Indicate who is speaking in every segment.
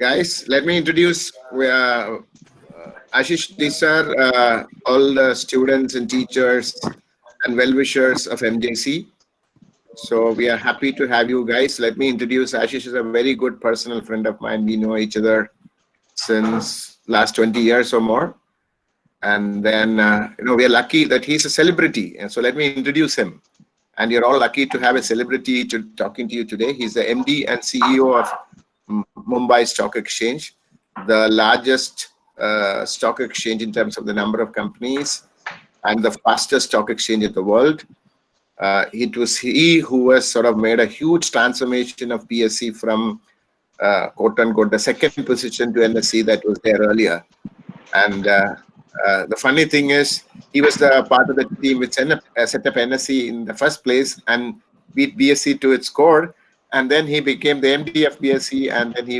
Speaker 1: Guys, let me introduce Ashish. These are all the students and teachers and well-wishers of MJC. So we are happy to have you guys. Let me introduce Ashish is a very good personal friend of mine. We know each other since last 20 years or more. And then, we are lucky that he's a celebrity. And so let me introduce him. And you're all lucky to have a celebrity to talking to you today. He's the MD and CEO of Mumbai Stock Exchange, the largest stock exchange in terms of the number of companies and the fastest stock exchange in the world. It was he who was sort of made a huge transformation of BSE from quote unquote the second position to NSE that was there earlier. And the funny thing is, he was the part of the team which set up NSE in the first place and beat BSE to its core. And then he became the MD of BSE, and then he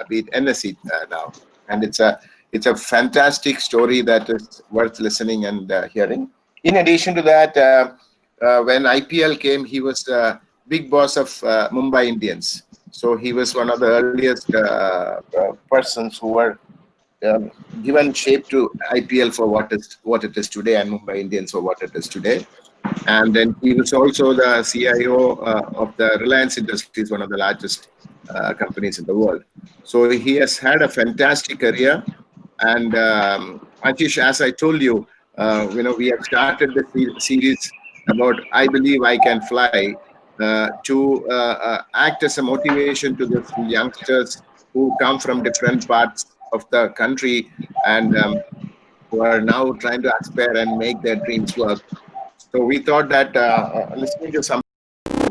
Speaker 1: beat NSE now. And it's a fantastic story that is worth listening and hearing. In addition to that, when IPL came, he was the big boss of Mumbai Indians. So he was one of the earliest persons who were given shape to IPL for what it is today, and Mumbai Indians for what it is today. And then he was also the CIO of the Reliance Industries, one of the largest companies in the world. So he has had a fantastic career. And Ashish, as I told you, we have started the series about I Believe I Can Fly to act as a motivation to the youngsters who come from different parts of the country and who are now trying to aspire and make their dreams work. So we thought that listening to someone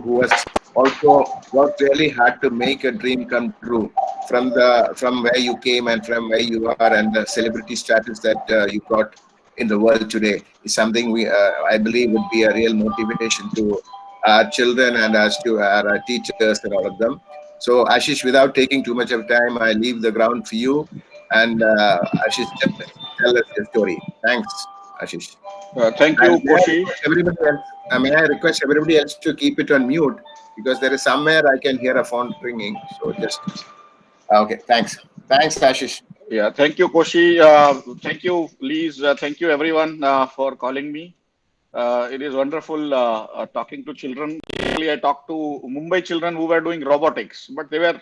Speaker 1: who has also worked really hard to make a dream come true from where you came and from where you are and the celebrity status that you got in the world today is something we I believe would be a real motivation to our children and us to our teachers and all of them. So Ashish, without taking too much of time, I leave the ground for you. And Ashish, tell us your story. Thanks, Ashish.
Speaker 2: Thank
Speaker 1: And
Speaker 2: you, Koshi.
Speaker 1: may I request everybody else to keep it on mute because there is somewhere I can hear a phone ringing. So just okay. Thanks. Thanks, Ashish.
Speaker 2: Yeah, thank you, Koshi. Thank you, Liz. Thank you, everyone, for calling me. It is wonderful talking to children. Actually, I talked to Mumbai children who were doing robotics, but they were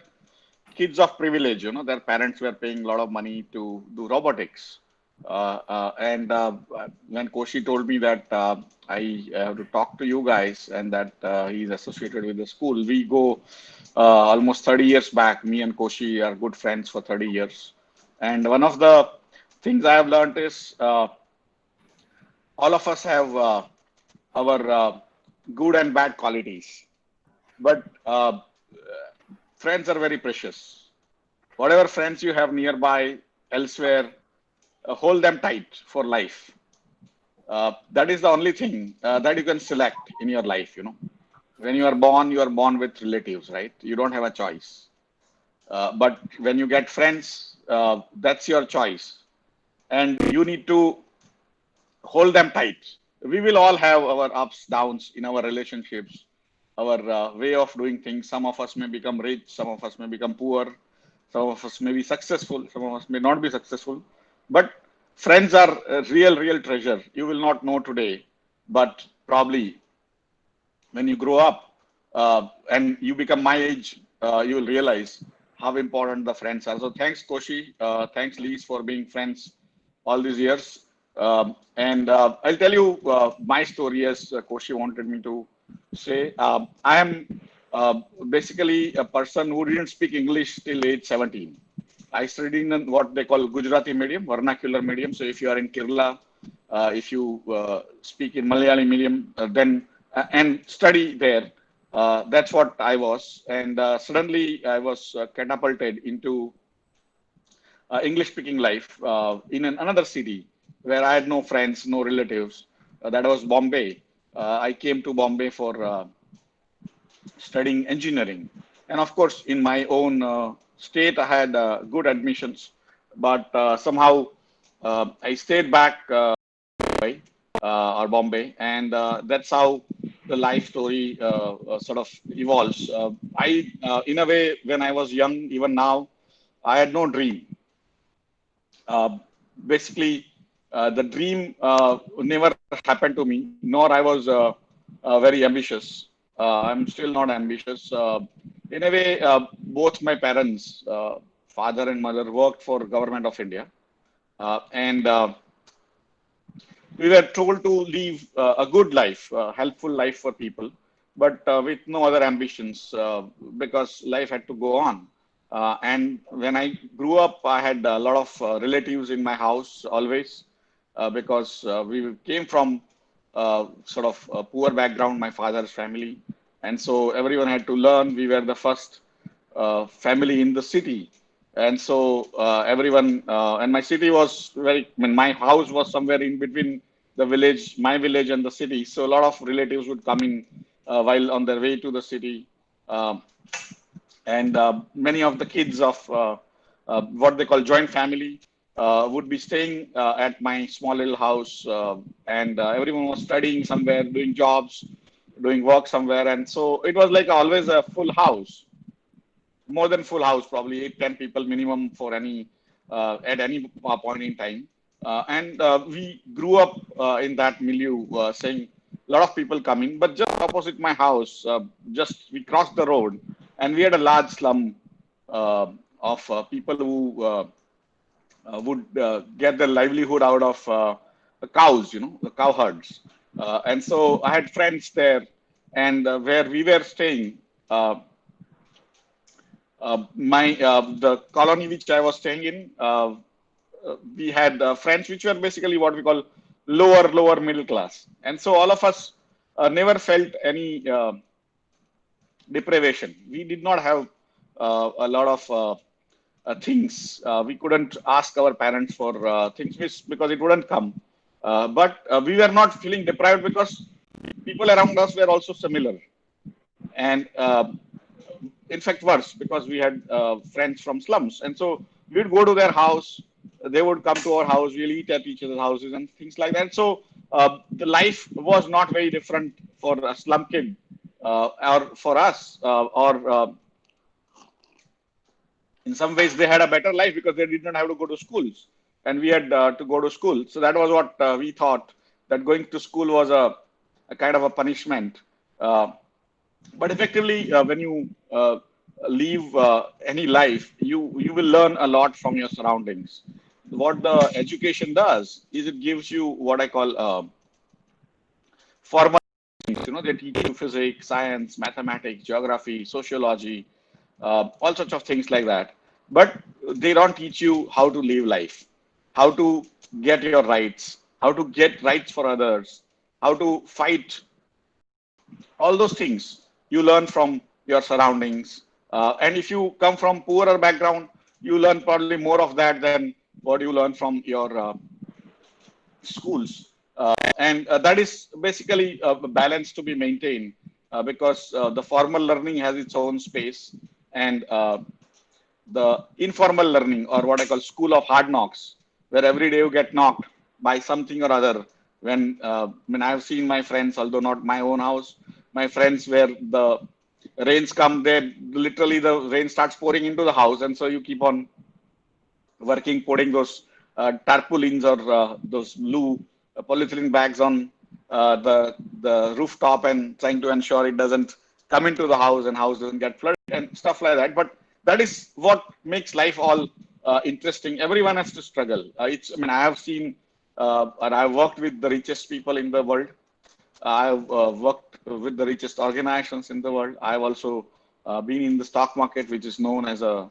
Speaker 2: kids of privilege. Their parents were paying a lot of money to do robotics. And when Koshi told me that I have to talk to you guys and that he's associated with the school, we go almost 30 years back. Me and Koshi are good friends for 30 years. And one of the things I have learned is all of us have our good and bad qualities, but friends are very precious. Whatever friends you have nearby, elsewhere, hold them tight for life. That is the only thing that you can select in your life. When you are born with relatives, right? You don't have a choice. But when you get friends, that's your choice. And you need to hold them tight. We will all have our ups, downs in our relationships, our way of doing things. Some of us may become rich, some of us may become poor, some of us may be successful, some of us may not be successful. But friends are a real treasure. You will not know today, but probably when you grow up and you become my age, you will realize how important the friends are. So thanks, Koshi. Thanks, Liz, for being friends all these years. And I'll tell you my story as Koshi wanted me to say. I am basically a person who didn't speak English till age 17. I studied in what they call Gujarati medium, vernacular medium. So if you are in Kerala, if you speak in Malayali medium, then and study there, that's what I was. And suddenly I was catapulted into English-speaking life in another city where I had no friends, no relatives. That was Bombay. I came to Bombay for studying engineering, and of course, in my own state, I had good admissions, but somehow I stayed back or Bombay, and that's how the life story sort of evolves. In a way, when I was young, even now, I had no dream. Uh, Basically, the dream never happened to me, nor I was very ambitious. I'm still not ambitious. In a way, both my parents, father and mother, worked for government of India, and we were told to live a good life, helpful life for people, but with no other ambitions because life had to go on. And when I grew up, I had a lot of relatives in my house always because we came from sort of a poor background, my father's family. And so everyone had to learn. We were the first family in the city. And so everyone, and my city was very, I mean, my house was somewhere in between the village, my village and the city. So a lot of relatives would come in while on their way to the city. Um and many of the kids of what they call joint family would be staying at my small little house, and everyone was studying somewhere, doing jobs, doing work somewhere, and so it was like always a full house, more than full house, probably 8, 10 people minimum for any at any point in time. And we grew up in that milieu, saying a lot of people coming, but just opposite my house, just we crossed the road, and we had a large slum of people who would get their livelihood out of the cows, the cow herds. And so I had friends there, and where we were staying. My The colony which I was staying in, we had friends which were basically what we call lower middle class, and so all of us never felt any deprivation. We did not have a lot of things. We couldn't ask our parents for things because it wouldn't come. But we were not feeling deprived because people around us were also similar. And in fact worse because we had friends from slums, and so we'd go to their house, they would come to our house, we'll eat at each other's houses and things like that. So the life was not very different for a slum kid or for us, or in some ways they had a better life because they did not have to go to schools, and we had to go to school. So that was what we thought, that going to school was a kind of a punishment. uh, but effectively, when you live any life, you will learn a lot from your surroundings. What the education does is it gives you what I call formal things. They teach you physics, science, mathematics, geography, sociology, all sorts of things like that. But they don't teach you how to live life, how to get your rights, how to get rights for others, how to fight. All those things you learn from your surroundings. And if you come from poorer background, you learn probably more of that than what you learn from your schools. And that is basically a balance to be maintained, because the formal learning has its own space, and the informal learning, or what I call school of hard knocks, where every day you get knocked by something or other. When I've seen my friends, although not my own house, my friends where the rains come, they literally the rain starts pouring into the house, and so you keep on working, putting those tarpaulins or those blue polyethylene bags on the rooftop and trying to ensure it doesn't come into the house and house doesn't get flooded and stuff like that. But that is what makes life all interesting. Everyone has to struggle. I mean, I have seen and I've worked with the richest people in the world. I've worked with the richest organizations in the world. I've also been in the stock market, which is known as a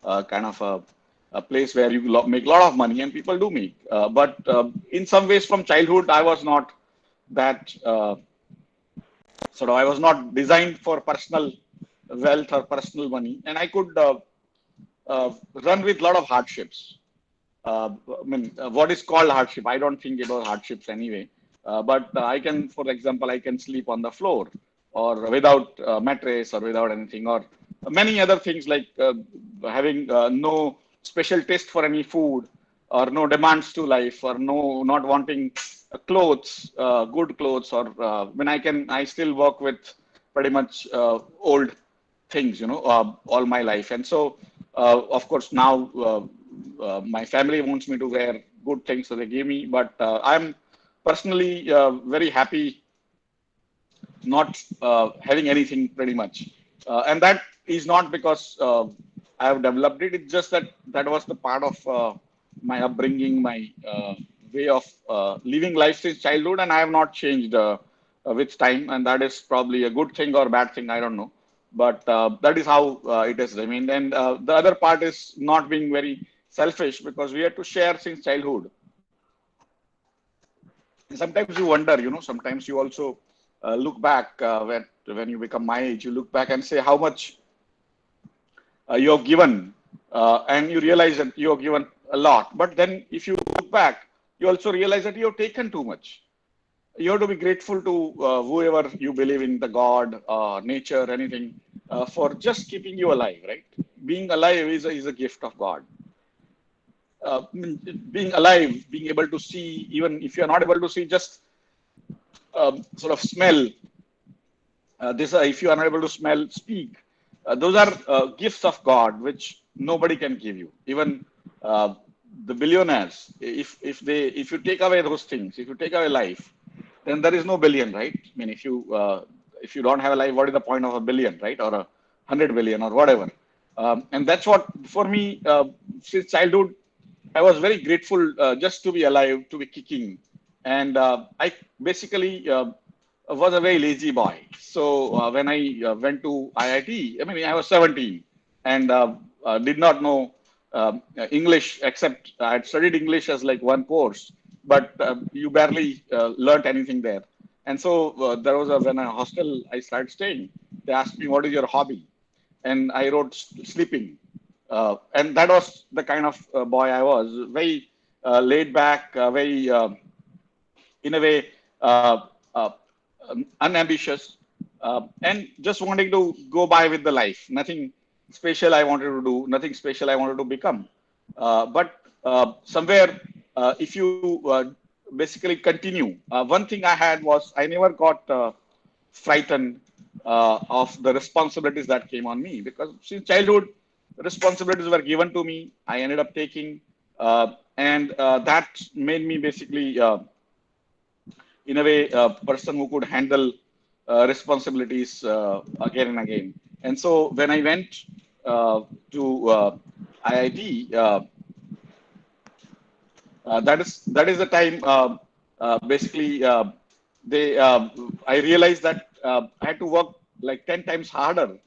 Speaker 2: kind of a place where you make a lot of money, and people do make. But in some ways, from childhood, I was not that I was not designed for personal wealth or personal money, and I could run with a lot of hardships. What is called hardship? I don't think about hardships anyway. But I can, for example, I can sleep on the floor or without mattress or without anything, or many other things like having no special taste for any food, or no demands to life, or no not wanting clothes, good clothes, or when I still work with pretty much old things, all my life, and so Of course, now my family wants me to wear good things, so they give me. But I'm personally very happy not having anything pretty much. And that is not because I have developed it. It's just that that was the part of my upbringing, my way of living life since childhood, and I have not changed with time. And that is probably a good thing or bad thing. I don't know. But that is how it has remained. And the other part is not being very selfish because we have to share since childhood. Sometimes you wonder, sometimes you also look back when you become my age, you look back and say how much you have given, and you realize that you have given a lot. But then if you look back, you also realize that you have taken too much. You have to be grateful to whoever you believe in, the God, nature, anything, for just keeping you alive, right? Being alive is a gift of God. Being alive, being able to see, even if you're not able to see, just sort of smell this, if you are not able to smell, speak. Those are gifts of God, which nobody can give you. Even the billionaires, if you take away those things, if you take away life, then there is no billion, right? I mean, if you don't have a life, what is the point of a billion, right? Or 100 billion or whatever. And that's what for me, since childhood, I was very grateful just to be alive, to be kicking. And I basically was a very lazy boy. So when I went to IIT, I mean, I was 17 and did not know English, except I had studied English as like one course, but you barely learnt anything there. And so there was when a hostel I started staying, they asked me, what is your hobby? And I wrote sleeping. And that was the kind of boy I was, very laid back, very, in a way, unambitious, and just wanting to go by with the life. Nothing special I wanted to do, nothing special I wanted to become. But somewhere, if you basically continue, one thing I had was I never got frightened of the responsibilities that came on me because since childhood, responsibilities were given to me. I ended up taking, and that made me basically, in a way, a person who could handle responsibilities again and again. And so when I went to IIT, that is the time. Basically, they I realized that I had to work like 10 times harder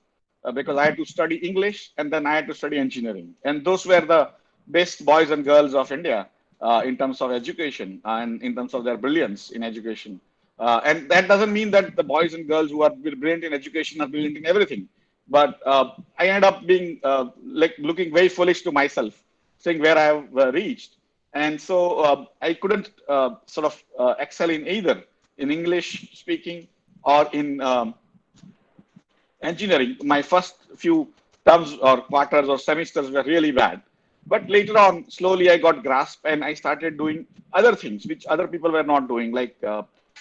Speaker 2: because I had to study English and then I had to study engineering. And those were the best boys and girls of India in terms of education and in terms of their brilliance in education. And that doesn't mean that the boys and girls who are brilliant in education are brilliant in everything. But I ended up being like looking very foolish to myself, saying where I have reached. And so I couldn't sort of excel in either in English speaking or in engineering. My first few terms or quarters or semesters were really bad. But later on, slowly I got grasp and I started doing other things which other people were not doing, like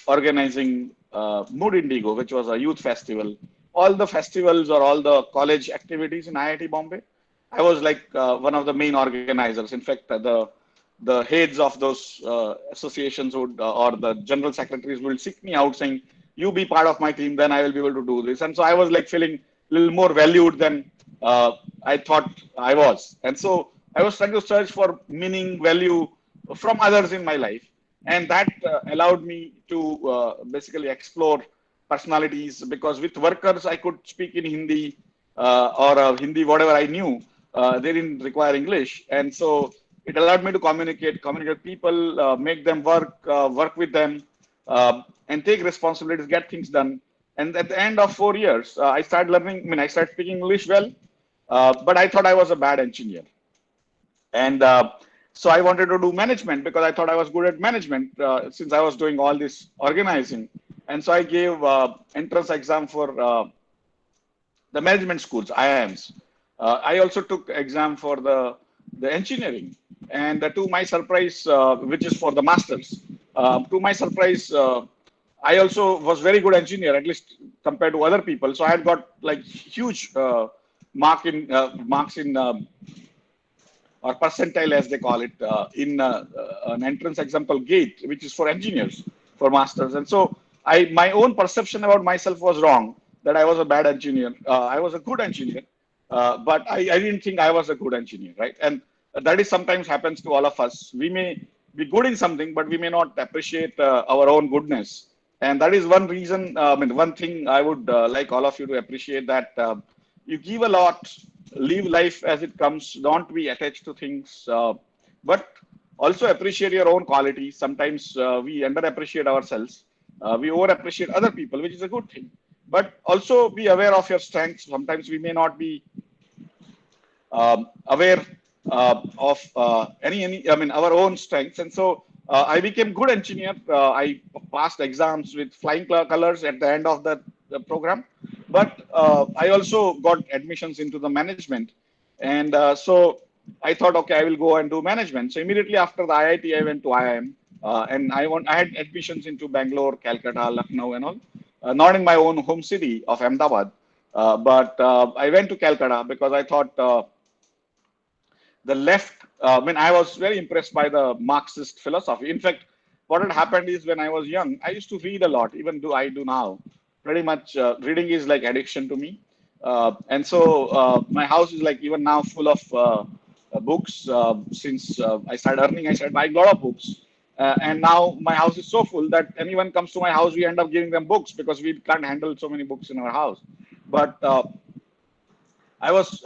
Speaker 2: organizing Mood Indigo, which was a youth festival. All the festivals or all the college activities in IIT Bombay, I was like one of the main organizers. In fact, the heads of those associations would or the general secretaries will seek me out saying, you be part of my team, then I will be able to do this. And so I was like feeling a little more valued than I thought I was. And so I was trying to search for meaning, value from others in my life. And that allowed me to basically explore personalities because with workers, I could speak in Hindi or Hindi, whatever I knew. They didn't require English. And so it allowed me to communicate people, make them work with them, and take responsibilities, get things done. And at the end of 4 years, I started learning, I started speaking English well, but I thought I was a bad engineer. And so I wanted to do management because I thought I was good at management since I was doing all this organizing. And so I gave entrance exam for the management schools, IIMs. I also took exam for the engineering. And to my surprise, which is for the masters, to my surprise, I also was very good engineer, at least compared to other people. So I had got like huge marks in or percentile as they call it in an entrance exam called GATE, which is for engineers for masters. And so my own perception about myself was wrong, that I was a bad engineer. I was a good engineer, but I didn't think I was a good engineer, right? And that is sometimes happens to all of us. We may be good in something, but we may not appreciate our own goodness. And that is one reason, one thing I would like all of you to appreciate, that you give a lot, live life as it comes, don't be attached to things, but also appreciate your own quality. Sometimes we underappreciate ourselves, we overappreciate other people, which is a good thing. But also be aware of your strengths. Sometimes we may not be aware of our own strengths. And so I became good engineer. I passed exams with flying colors at the end of the program. But I also got admissions into the management. And so I thought, okay, I will go and do management. So immediately after the IIT, I went to IIM. And I had admissions into Bangalore, Calcutta, Lucknow, and all. Not in my own home city of Ahmedabad. But I went to Calcutta because I thought the left, I was very impressed by the Marxist philosophy. In fact, what had happened is when I was young, I used to read a lot, even though I do now. Pretty much reading is like addiction to me. And so my house is like even now full of books. Since I started earning, I started buying a lot of books. And now my house is so full that anyone comes to my house, we end up giving them books because we can't handle so many books in our house. But I was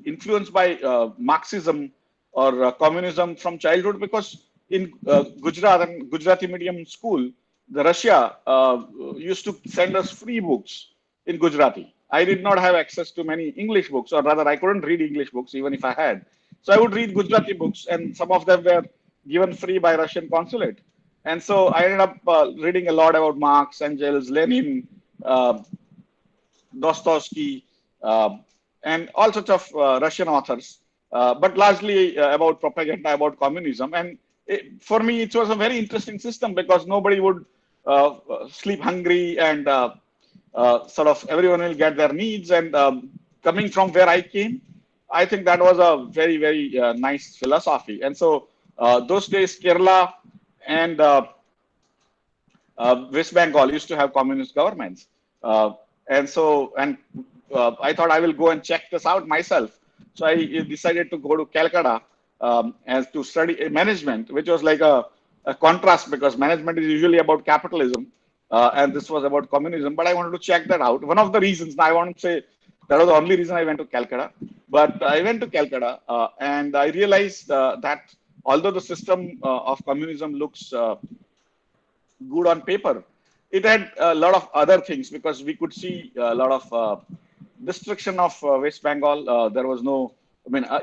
Speaker 2: influenced by Marxism or communism from childhood, because in Gujarat and Gujarati medium school, the Russia used to send us free books in Gujarati. I did not have access to many English books, or rather, I couldn't read English books even if I had. So I would read Gujarati books, and some of them were given free by Russian consulate. And so I ended up reading a lot about Marx, Engels, Lenin, Dostoevsky, and all sorts of Russian authors, but largely about propaganda, about communism. And for me, it was a very interesting system because nobody would sleep hungry, and sort of everyone will get their needs. And coming from where I came, I think that was a very, very nice philosophy. And so those days, Kerala and West Bengal used to have communist governments. And I thought I will go and check this out myself. So I decided to go to Calcutta as to study management, which was like a contrast, because management is usually about capitalism, and this was about communism. But I wanted to check that out. One of the reasons, now I want to say that was the only reason I went to Calcutta. But I went to Calcutta and I realized that although the system of communism looks good on paper, it had a lot of other things, because we could see a lot of destruction of West Bengal. There was no,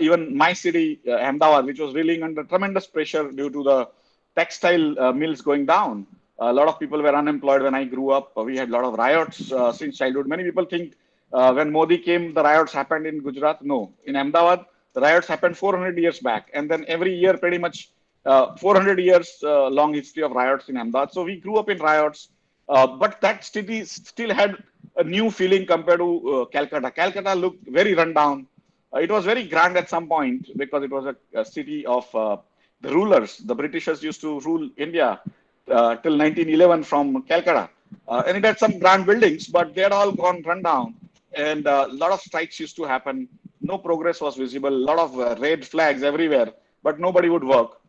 Speaker 2: even my city, Ahmedabad, which was reeling under tremendous pressure due to the textile mills going down. A lot of people were unemployed when I grew up. We had a lot of riots since childhood. Many people think when Modi came, the riots happened in Gujarat. No, in Ahmedabad, the riots happened 400 years back. And then every year, pretty much 400 years long history of riots in Ahmedabad. So we grew up in riots. But that city still had a new feeling compared to Calcutta. Calcutta looked very rundown. It was very grand at some point because it was a city of the rulers. The Britishers used to rule India till 1911 from Calcutta. And it had some grand buildings, but they had all gone rundown. And a lot of strikes used to happen. No progress was visible. A lot of red flags everywhere, but nobody would work.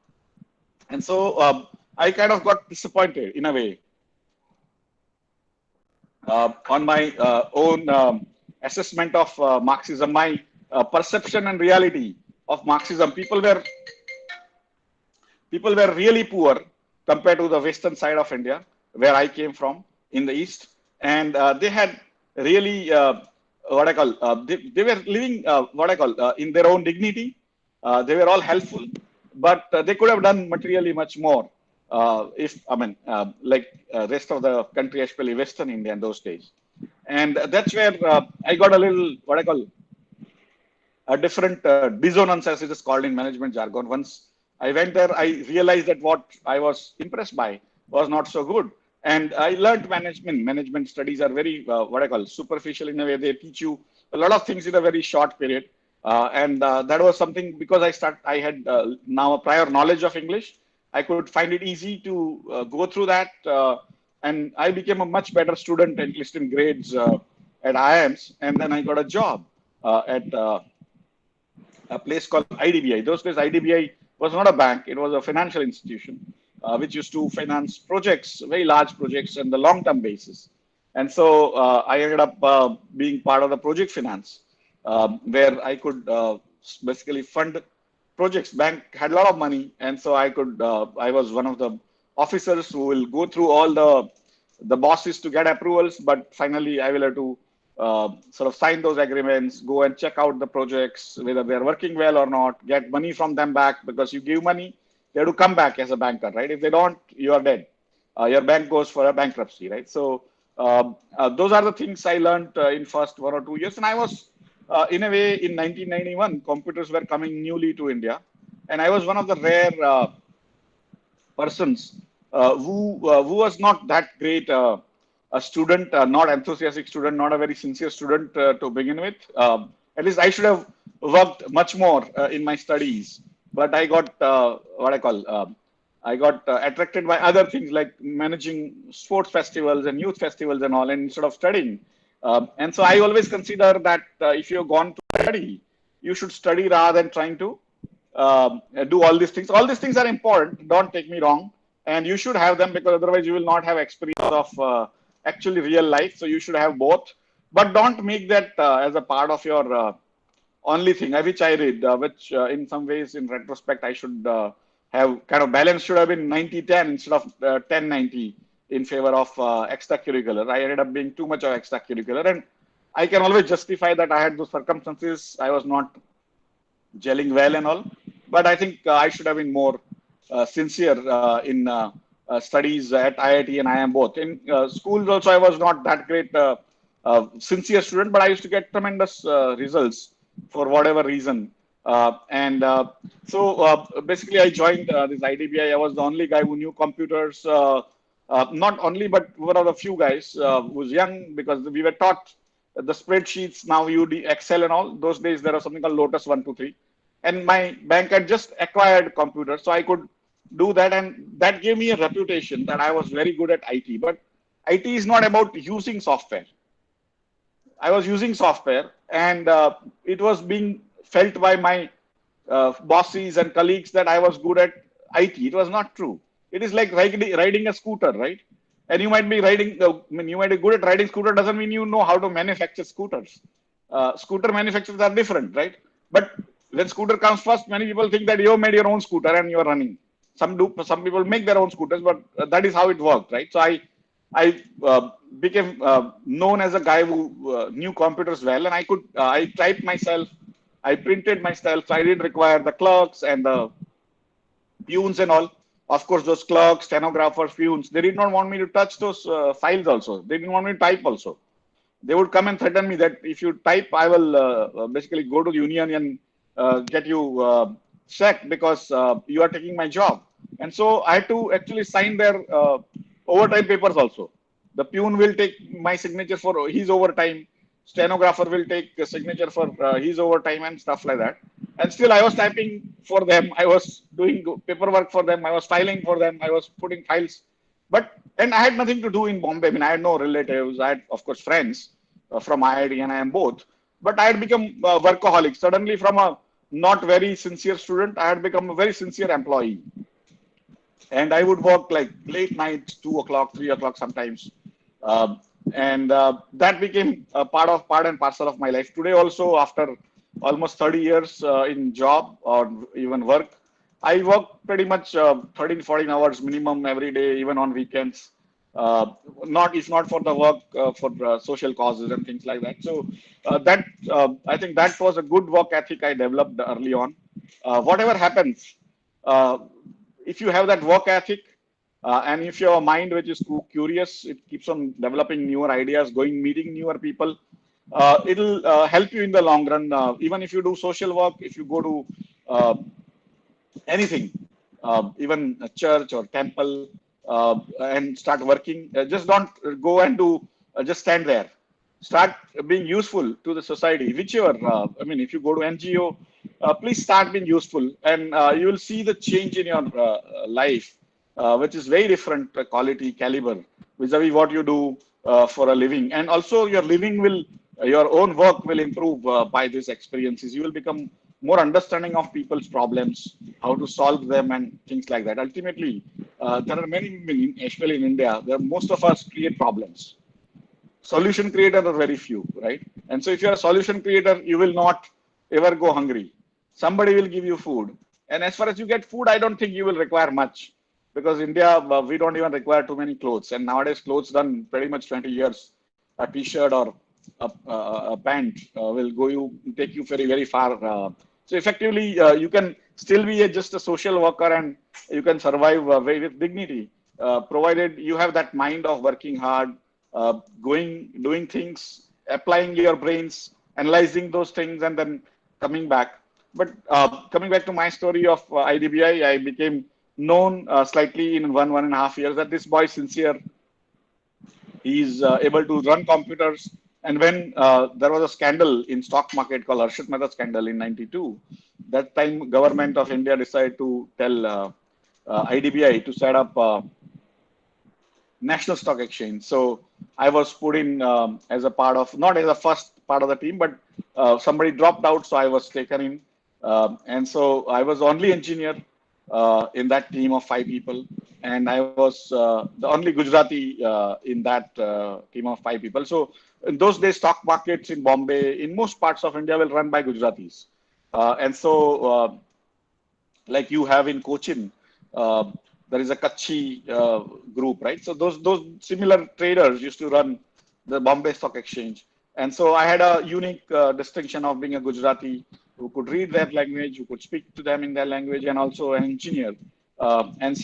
Speaker 2: And so I kind of got disappointed in a way. On my own assessment of Marxism, my perception and reality of Marxism, people were really poor compared to the western side of India, where I came from in the east, and they had really what I call they were living in their own dignity. They were all helpful, but they could have done materially much more. Like rest of the country, especially Western India in those days. And that's where I got a little, what I call, a different dissonance, as it is called in management jargon. Once I went there, I realized that what I was impressed by was not so good. And I learned management. Management studies are very, superficial in a way. They teach you a lot of things in a very short period. And that was something because I had now a prior knowledge of English. I could find it easy to go through that. And I became a much better student, at least in grades at IIMS. And then I got a job at a place called IDBI. Those days, IDBI was not a bank; it was a financial institution which used to finance projects, very large projects, on the long-term basis. And so I ended up being part of the project finance, where I could basically fund projects. Bank had a lot of money, and so I could. I was one of the officers who will go through all the bosses to get approvals, but finally I will have to sort of sign those agreements, go and check out the projects, whether they're working well or not, get money from them back because you give money, they have to come back as a banker, right? If they don't, you are dead. Your bank goes for a bankruptcy, right? So those are the things I learned in first 1 or 2 years. And I was, in a way, in 1991, computers were coming newly to India. And I was one of the rare persons who was not that great a student, not enthusiastic student, not a very sincere student to begin with. At least I should have worked much more in my studies, but I got what I call I got attracted by other things like managing sports festivals and youth festivals and all, and instead of studying. And so I always consider that if you've gone to study, you should study rather than trying to do all these things. All these things are important. Don't take me wrong, and you should have them because otherwise you will not have experience of actually real life. So you should have both, but don't make that as a part of your only thing, which I read, which in some ways, in retrospect, I should have kind of balance should have been 90-10 instead of 10-90 in favor of extracurricular. I ended up being too much of extracurricular, and I can always justify that I had those circumstances. I was not gelling well and all, but I think I should have been more sincere in studies at IIT and IIM both. In schools also, I was not that great sincere student, but I used to get tremendous results for whatever reason. So basically, I joined this IDBI. I was the only guy who knew computers. Not only, but one of the few guys who was young because we were taught the spreadsheets. Now you Excel and all. Those days there was something called Lotus 123, and my bank had just acquired computers, so I could do that, and that gave me a reputation that I was very good at IT. But IT is not about using software. I was using software, and it was being felt by my bosses and colleagues that I was good at IT. It was not true. It is like riding a scooter, right? And you might be you might be good at riding scooter, doesn't mean you know how to manufacture scooters. Scooter manufacturers are different, right? But when scooter comes first, many people think that you made your own scooter and you're running. Some people make their own scooters, but that is how it worked, right? So I became known as a guy who knew computers well, and I typed myself, I printed myself. So I didn't require the clerks and the peons and all. Of course, those clerks, stenographers, peons, they did not want me to touch those files also. They didn't want me to type also. They would come and threaten me that if you type, I will basically go to the union and get you sacked because you are taking my job. And so I had to actually sign their overtime papers also. The peon will take my signature for his overtime. Stenographer will take a signature for his overtime and stuff like that. And still I was typing for them. I was doing paperwork for them. I was filing for them. I was putting files. And I had nothing to do in Bombay. I mean, I had no relatives. I had, of course, friends from IIT and IIM both. But I had become a workaholic. Suddenly, from a not very sincere student, I had become a very sincere employee. And I would work like late nights, 2 o'clock, 3 o'clock sometimes. That became a part and parcel of my life. Today also, after almost 30 years in job or even work, I work pretty much 13, 14 hours minimum every day, even on weekends. If not for the work, for social causes and things like that. So I think that was a good work ethic I developed early on. Whatever happens, if you have that work ethic, and if you have a mind which is curious, it keeps on developing newer ideas, meeting newer people. It'll help you in the long run. Even if you do social work, if you go to anything, even a church or temple, and start working, just don't go and just stand there. start being useful to the society, whichever, I mean, if you go to NGO, please start being useful, and you will see the change in your life, which is very different quality caliber vis-a-vis what you do for a living. And also your living will, your own work will improve by these experiences. You will become more understanding of people's problems, how to solve them, and things like that. Ultimately, there are many, especially in India, most of us create problems. Solution creators are very few, right? And so if you're a solution creator, you will not ever go hungry. Somebody will give you food. And as far as you get food, I don't think you will require much, because India, we don't even require too many clothes. And nowadays, clothes done pretty much 20 years, a t-shirt or a pant will take you very far. So effectively, you can still be just a social worker, and you can survive with dignity, provided you have that mind of working hard, doing things, applying your brains, analyzing those things, and then coming back. But coming back to my story of IDBI, I became known slightly in 1.5 years that this boy is sincere. He's able to run computers. And when there was a scandal in stock market called Harshit Mehta scandal in '92, that time government of India decided to tell IDBI to set up National Stock Exchange. So I was put in as a part of, not as a first part of the team, but somebody dropped out, so I was taken in. And so I was only engineer in that team of 5 people. And I was the only Gujarati in that team of 5 people. So in those days, stock markets in Bombay, in most parts of India, will run by Gujaratis. And so, like you have in Cochin, there is a Kutchi group, right? So those similar traders used to run the Bombay Stock Exchange. And so I had a unique distinction of being a Gujarati who could read their language, who could speak to them in their language, and also an engineer. And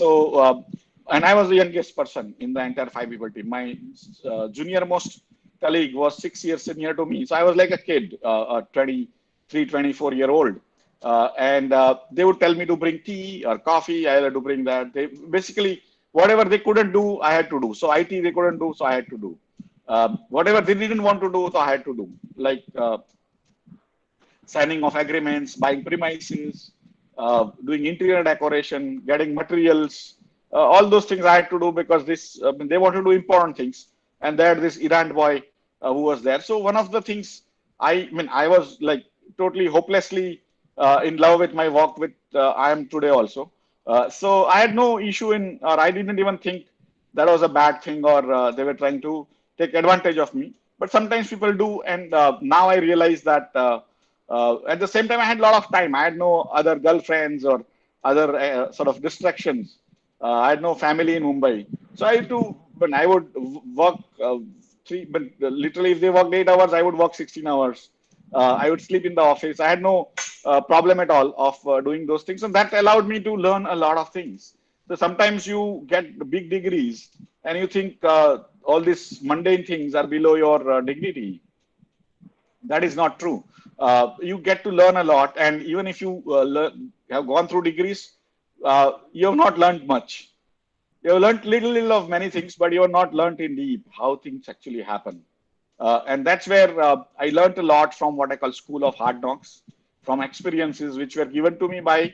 Speaker 2: I was the youngest person in the entire 5 people team. My junior most colleague was 6 years senior to me. So I was like a kid, a 23, 24-year-old. And they would tell me to bring tea or coffee. I had to bring that. They basically, whatever they couldn't do, I had to do. So IT they couldn't do, so I had to do. Whatever they didn't want to do, so I had to do. Like signing of agreements, buying premises, doing interior decoration, getting materials, all those things I had to do, because they wanted to do important things. And they had this Iran boy who was there. So one of the things, I was like totally hopelessly in love with my work, with I am today also. So I had no issue or I didn't even think that was a bad thing, or they were trying to take advantage of me. But sometimes people do, and now I realize that at the same time I had a lot of time. I had no other girlfriends or other sort of distractions. I had no family in Mumbai, so I had to. But I would work but literally if they worked 8 hours, I would work 16 hours. I would sleep in the office. I had no problem at all of doing those things, and that allowed me to learn a lot of things. So sometimes you get big degrees, and you think all these mundane things are below your dignity. That is not true. You get to learn a lot, and even if you have gone through degrees, you have not learned much. You have learned little of many things, but you have not learned in deep how things actually happen. And that's where I learned a lot from what I call School of Hard Knocks, from experiences which were given to me by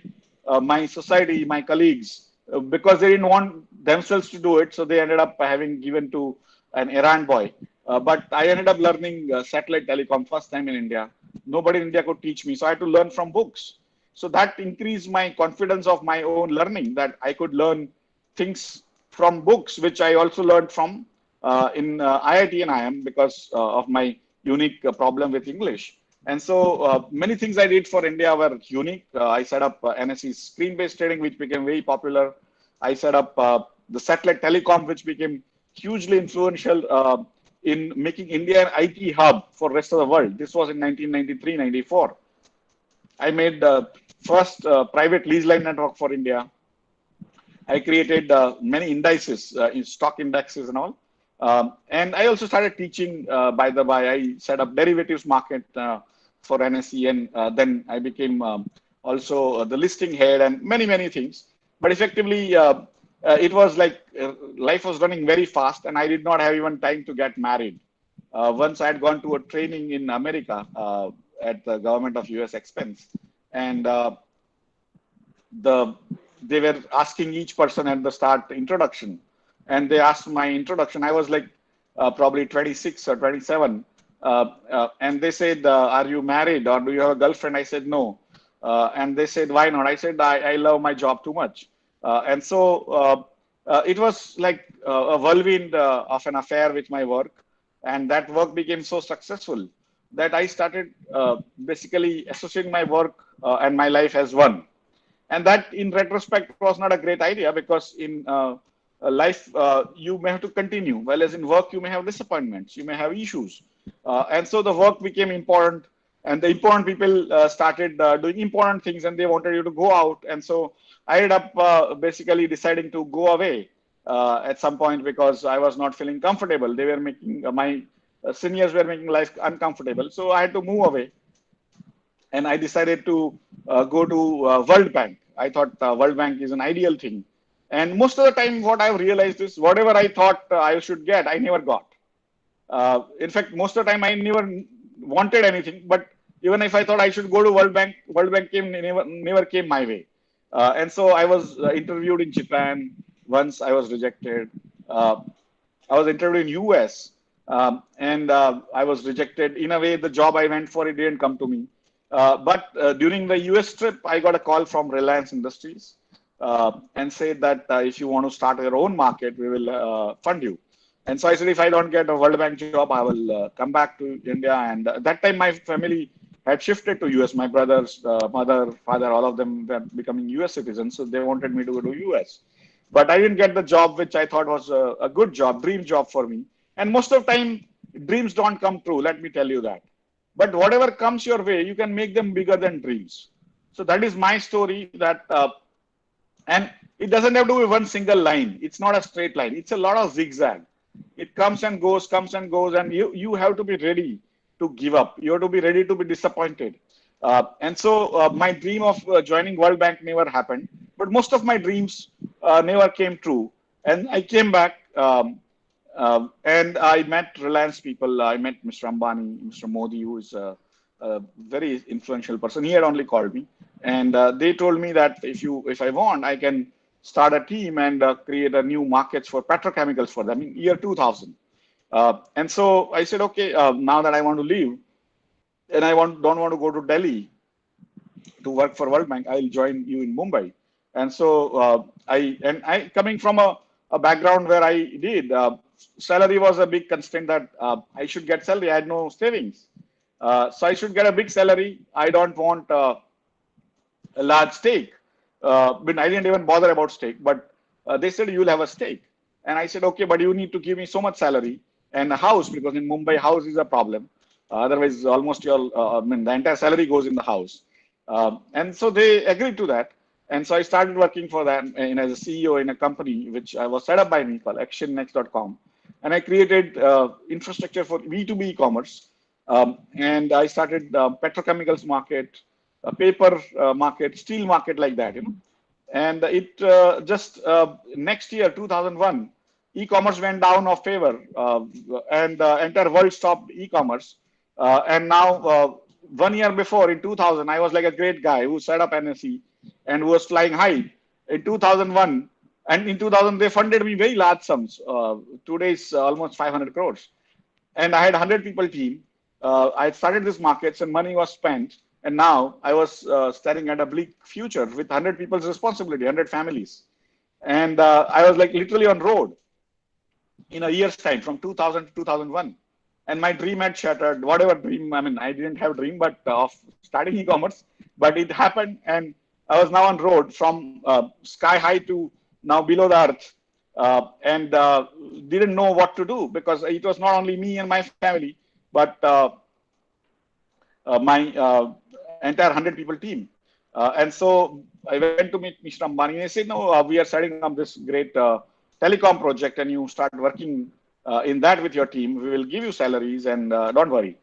Speaker 2: my society, my colleagues, because they didn't want themselves to do it. So they ended up having given to an Iran boy. But I ended up learning satellite telecom first time in India. Nobody in India could teach me. So I had to learn from books. So that increased my confidence of my own learning, that I could learn things from books, which I also learned from in IIT and IIM, because of my unique problem with English. And so many things I did for India were unique. I set up NSE screen-based trading, which became very popular. I set up the satellite telecom, which became hugely influential in making India an IT hub for rest of the world. This was in 1993-94. I made the first private lease line network for India. I created many indices, in stock indexes and all. And I also started teaching, by the way. I set up derivatives market for NSE, and then I became also the listing head and many things. But effectively, it was like life was running very fast, and I did not have even time to get married. Once I had gone to a training in America at the government of US expense, and the they were asking each person at the start introduction, and they asked my introduction. I was like probably 26 or 27, and they said, "Are you married or do you have a girlfriend?" I said no, and they said, "Why not?" I said, "I love my job too much," and so it was like a whirlwind of an affair with my work, and that work became so successful that I started basically associating my work and my life as one. And that in retrospect was not a great idea, because in life you may have to continue, whereas in work you may have disappointments, you may have issues, and so the work became important, and the important people started doing important things, and they wanted you to go out. And so I ended up basically deciding to go away at some point, because I was not feeling comfortable. They were making my seniors were making life uncomfortable, so I had to move away, and I decided to go to World Bank. I thought World Bank is an ideal thing. And most of the time, what I've realized is whatever I thought I should get, I never got. In fact, most of the time, I never wanted anything. But even if I thought I should go to World Bank never came my way. And so I was interviewed in Japan. Once I was rejected. I was interviewed in US, and I was rejected. In a way, the job I went for, it didn't come to me. But during the US trip, I got a call from Reliance Industries and said that if you want to start your own market, we will fund you. And so I said, if I don't get a World Bank job, I will come back to India. And that time, my family had shifted to US. My brothers, mother, father, all of them were becoming US citizens. So they wanted me to go to US. But I didn't get the job which I thought was a good job, dream job for me. And most of the time, dreams don't come true. Let me tell you that. But whatever comes your way, you can make them bigger than dreams. So that is my story. And it doesn't have to be one single line. It's not a straight line. It's a lot of zigzag. It comes and goes, and you have to be ready to give up. You have to be ready to be disappointed. And so my dream of joining World Bank never happened, but most of my dreams never came true. And I came back, and I met Reliance people. I met Mr. Ambani, Mr. Modi, who is a very influential person. He had only called me, and they told me that if I want, I can start a team and create a new markets for petrochemicals for them in year 2000. And so I said, okay, now that I want to leave, and don't want to go to Delhi to work for World Bank, I'll join you in Mumbai. And so I coming from a background where I did salary was a big constraint, that I should get salary. I had no savings, so I should get a big salary. I don't want a large stake. But I didn't even bother about stake. But they said you'll have a stake, and I said okay, but you need to give me so much salary and a house, because in Mumbai house is a problem. Otherwise, almost the entire salary goes in the house. And so they agreed to that. And so I started working for that as a CEO in a company which was set up by me called actionnext.com. And I created infrastructure for B2B e-commerce. And I started petrochemicals market, paper market, steel market, like that, And it just next year, 2001, e-commerce went down of favor, and the entire world stopped e-commerce. And now, 1 year before, in 2000, I was like a great guy who set up NSE and who was flying high. In 2001, and in 2000, they funded me very large sums. Today's almost 500 crores. And I had 100 people team. I had started this markets, and money was spent. And now I was staring at a bleak future with 100 people's responsibility, 100 families. And I was like literally on road in a year's time, from 2000 to 2001. And my dream had shattered. Whatever dream, I didn't have a dream, but of starting e-commerce, but it happened. And I was now on road from sky high to now below the earth, and didn't know what to do, because it was not only me and my family, but my entire 100 people team. And so I went to meet Mr. Ambani, and he said, no, we are setting up this great telecom project, and you start working in that with your team. We will give you salaries, and don't worry.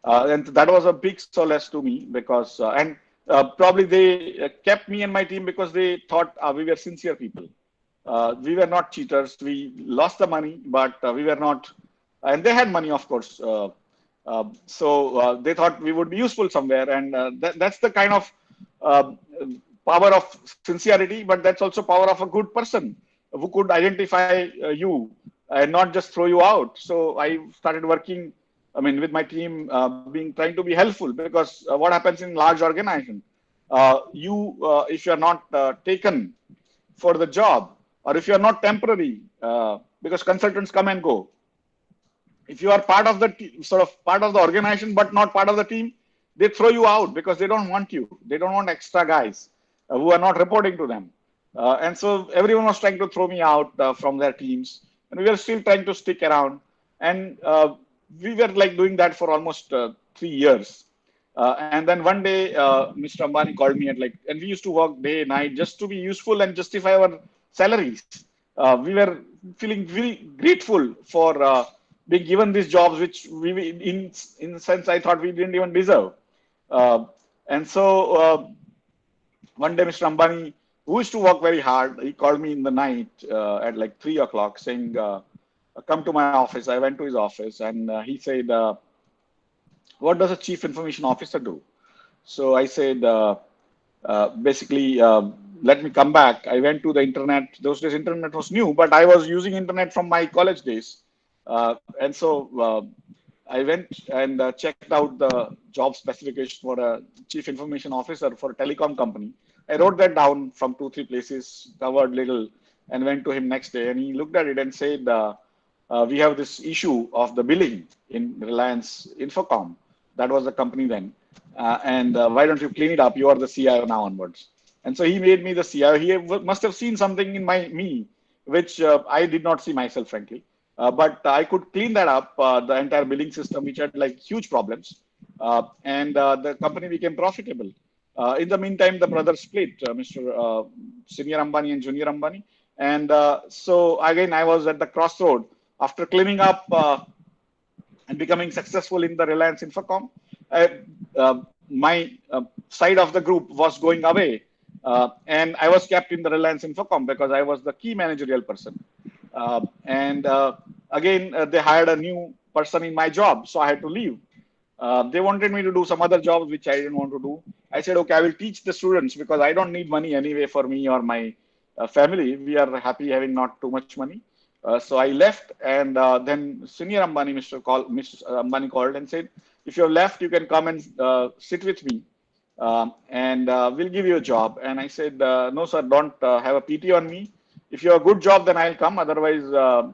Speaker 2: And that was a big solace to me, because, probably they kept me and my team because they thought we were sincere people. We were not cheaters. We lost the money, but we were not and they had money, of course. So they thought we would be useful somewhere, and that's the kind of uh, power of sincerity, but that's also power of a good person who could identify you and not just throw you out. So I started working, I mean, with my team, being trying to be helpful, because what happens in large organization, if you are not taken for the job, or if you are not temporary, because consultants come and go, if you are part of the sort of part of the organization but not part of the team, they throw you out because they don't want you. They don't want extra guys who are not reporting to them. And so everyone was trying to throw me out from their teams, and we were still trying to stick around. And we were like doing that for almost 3 years. And then one day, Mr. Ambani called me at like, and we used to work day and night just to be useful and justify our salaries. We were feeling very grateful for being given these jobs, which in a sense, I thought we didn't even deserve. Uh, and so one day, Mr. Ambani, who used to work very hard, he called me in the night at like 3 o'clock, saying, "Come to my office." I went to his office, and he said, "What does a chief information officer do?" So I said, basically, let me come back. I went to the internet. Those days, internet was new, but I was using internet from my college days. And so I went and checked out the job specification for a chief information officer for a telecom company. I wrote that down from 2, 3 places, covered little, and went to him next day. And he looked at it and said, "We have this issue of the billing in Reliance Infocom." That was the company then. And why don't you clean it up? You are the CIO now onwards. And so he made me the CIO. He must have seen something in me, which I did not see myself, frankly. But I could clean that up, the entire billing system, which had like huge problems. And the company became profitable. In the meantime, the brothers split, Mr. Senior Ambani and Junior Ambani. And so again, I was at the crossroad after cleaning up and becoming successful in the Reliance Infocom. My side of the group was going away, and I was kept in the Reliance Infocom because I was the key managerial person. And again, they hired a new person in my job, so I had to leave. They wanted me to do some other jobs which I didn't want to do. I said, okay, I will teach the students because I don't need money anyway for me or my family. We are happy having not too much money. So I left, and then Senior Ambani, Mr. Ambani called and said, if you're left, you can come and sit with me, and we'll give you a job. And I said, no, sir, don't have a PT on me. If you have a good job, then I'll come. Otherwise,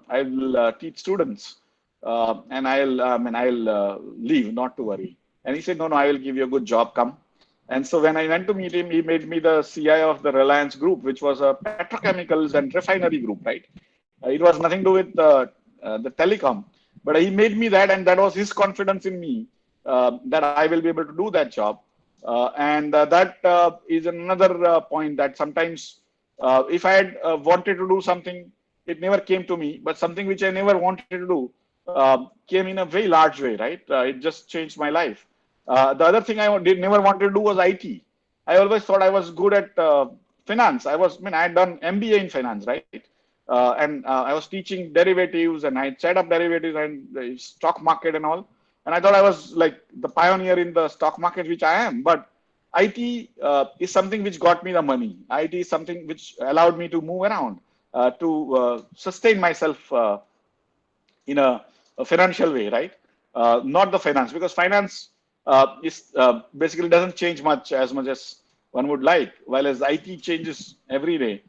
Speaker 2: I will teach students, and I'll leave, not to worry. And he said, no, I will give you a good job. Come. And so when I went to meet him, he made me the CIO of the Reliance Group, which was a petrochemicals and refinery group, right? It was nothing to do with the telecom, but he made me that, and that was his confidence in me that I will be able to do that job. And that is another point that sometimes if I had wanted to do something, it never came to me, but something which I never wanted to do came in a very large way, right? It just changed my life. The other thing I never wanted to do was IT. I always thought I was good at finance. I had done MBA in finance, right? And I was teaching derivatives, and I set up derivatives and the stock market and all. And I thought I was like the pioneer in the stock market, which I am. But IT is something which got me the money. IT is something which allowed me to move around, to sustain myself in a financial way, right? Not the finance, because finance is basically doesn't change much as one would like, while as IT changes every day.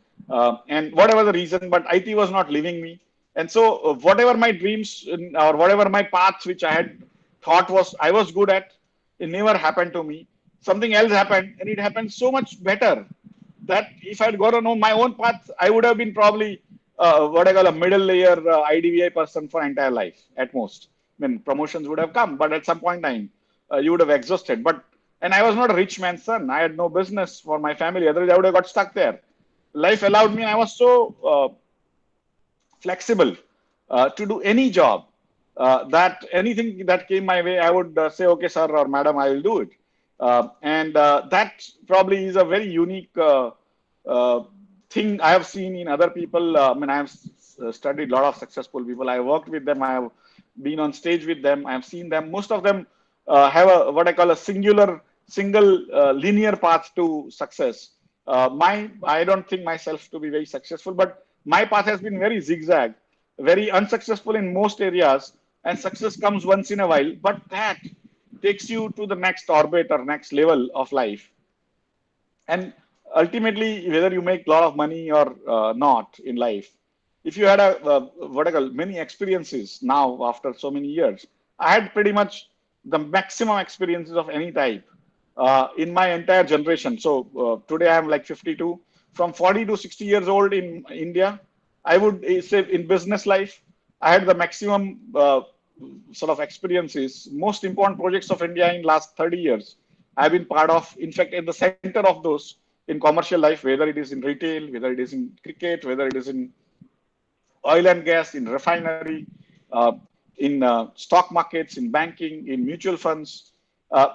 Speaker 2: And whatever the reason, but IT was not leaving me. And so whatever my dreams or whatever my paths which I had thought I was good at, it never happened to me. Something else happened, and it happened so much better that if I'd got to know my own path, I would have been probably what I call a middle layer IDVI person for entire life at most. I mean, promotions would have come, but at some point in time, you would have exhausted. And I was not a rich man's son. I had no business for my family. Otherwise, I would have got stuck there. Life allowed me, and I was so flexible to do any job that anything that came my way, I would say, okay, sir or madam, I will do it. And that probably is a very unique thing I have seen in other people. I have studied a lot of successful people. I worked with them. I have been on stage with them. I have seen them. Most of them have a what I call a single linear path to success. I don't think myself to be very successful, but my path has been very zigzag, very unsuccessful in most areas, and success comes once in a while. But that takes you to the next orbit or next level of life. And ultimately, whether you make a lot of money or not in life, if you had what I call many experiences now after so many years, I had pretty much the maximum experiences of any type in my entire generation. So today I'm like 52. From 40 to 60 years old in India, I would say in business life, I had the maximum sort of experiences, most important projects of India in last 30 years. I've been part of, in fact, in the center of those in commercial life, whether it is in retail, whether it is in cricket, whether it is in oil and gas, in refinery, uh, in stock markets, in banking, in mutual funds,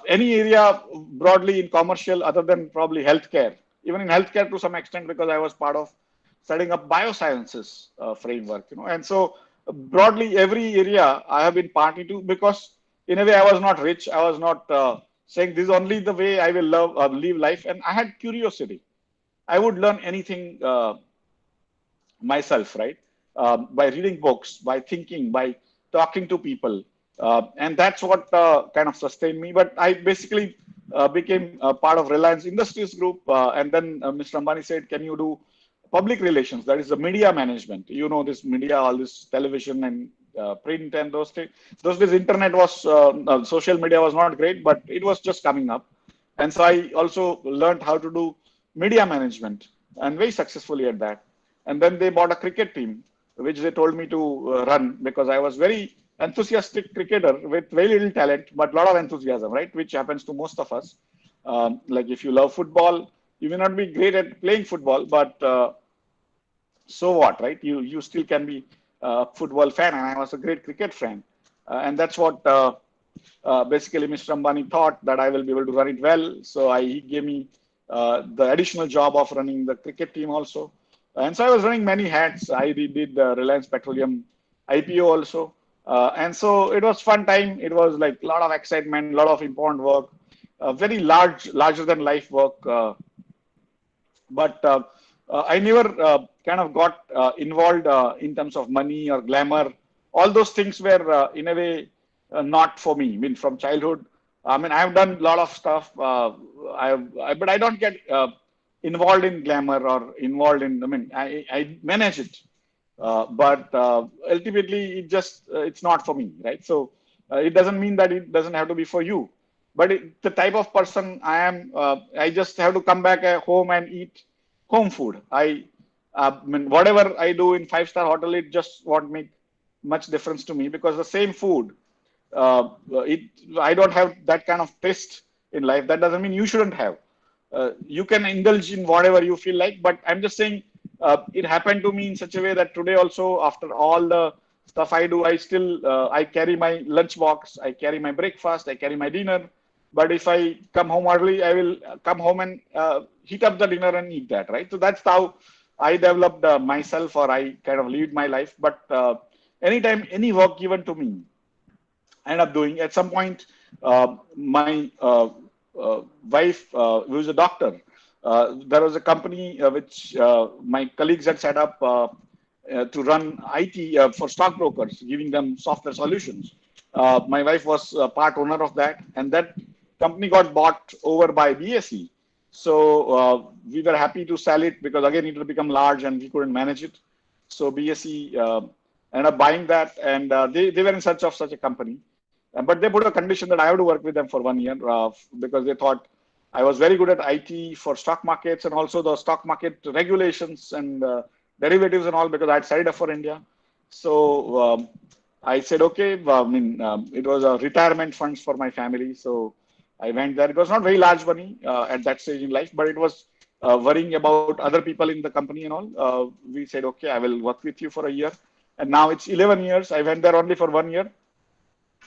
Speaker 2: any area broadly in commercial other than probably healthcare. Even in healthcare to some extent because I was part of setting up biosciences framework, and so broadly every area I have been party to because in a way I was not rich. I was not saying this is only the way I will live life, and I had curiosity. I would learn anything myself, right? By reading books, by thinking, by talking to people. And that's what kind of sustained me. But I basically became part of Reliance Industries Group. And then Mr. Ambani said, can you do public relations? That is the media management. You know, this media, all this television and print and those things. Those days, internet was, social media was not great, but it was just coming up. And so I also learned how to do media management and very successfully at that. And then they bought a cricket team, which they told me to run because I was very enthusiastic cricketer with very little talent, but a lot of enthusiasm, right? Which happens to most of us. Like if you love football, you may not be great at playing football, but so what, right? You still can be a football fan, and I was a great cricket fan. And that's what basically Mr. Ambani thought that I will be able to run it well. So he gave me the additional job of running the cricket team also. And so I was running many hats. I did the Reliance Petroleum IPO also. And so it was fun time. It was like a lot of excitement, a lot of important work, very larger than life work. But I never kind of got involved in terms of money or glamour. All those things were in a way not for me. I mean, from childhood, I mean, I've done a lot of stuff. But I don't get involved in glamour or involved in. I mean, I manage it, but ultimately, it's not for me, right? So it doesn't mean that it doesn't have to be for you. But the type of person I am, I just have to come back at home and eat home food. I mean, whatever I do in five-star hotel, it just won't make much difference to me because the same food, I don't have that kind of taste in life. That doesn't mean you shouldn't have. You can indulge in whatever you feel like, but I'm just saying it happened to me in such a way that today also, after all the stuff I do, I still I carry my lunch box, I carry my breakfast, I carry my dinner. But if I come home early, I will come home and heat up the dinner and eat that, right? So that's how I developed myself, or I kind of lived my life. But anytime any work given to me, I end up doing. At some point, my wife, who is a doctor, there was a company which my colleagues had set up to run IT for stockbrokers, giving them software solutions. My wife was part owner of that, and that company got bought over by BSE. So we were happy to sell it because again it had become large and we couldn't manage it. So BSE ended up buying that, and they were in search of such a company. But they put a condition that I have to work with them for 1 year because they thought I was very good at IT for stock markets and also the stock market regulations and derivatives and all because I had studied up for India. So I said, okay, I mean, it was a retirement funds for my family. So I went there. It was not very large money at that stage in life, but it was worrying about other people in the company and all. We said, okay, I will work with you for a year. And now it's 11 years. I went there only for 1 year.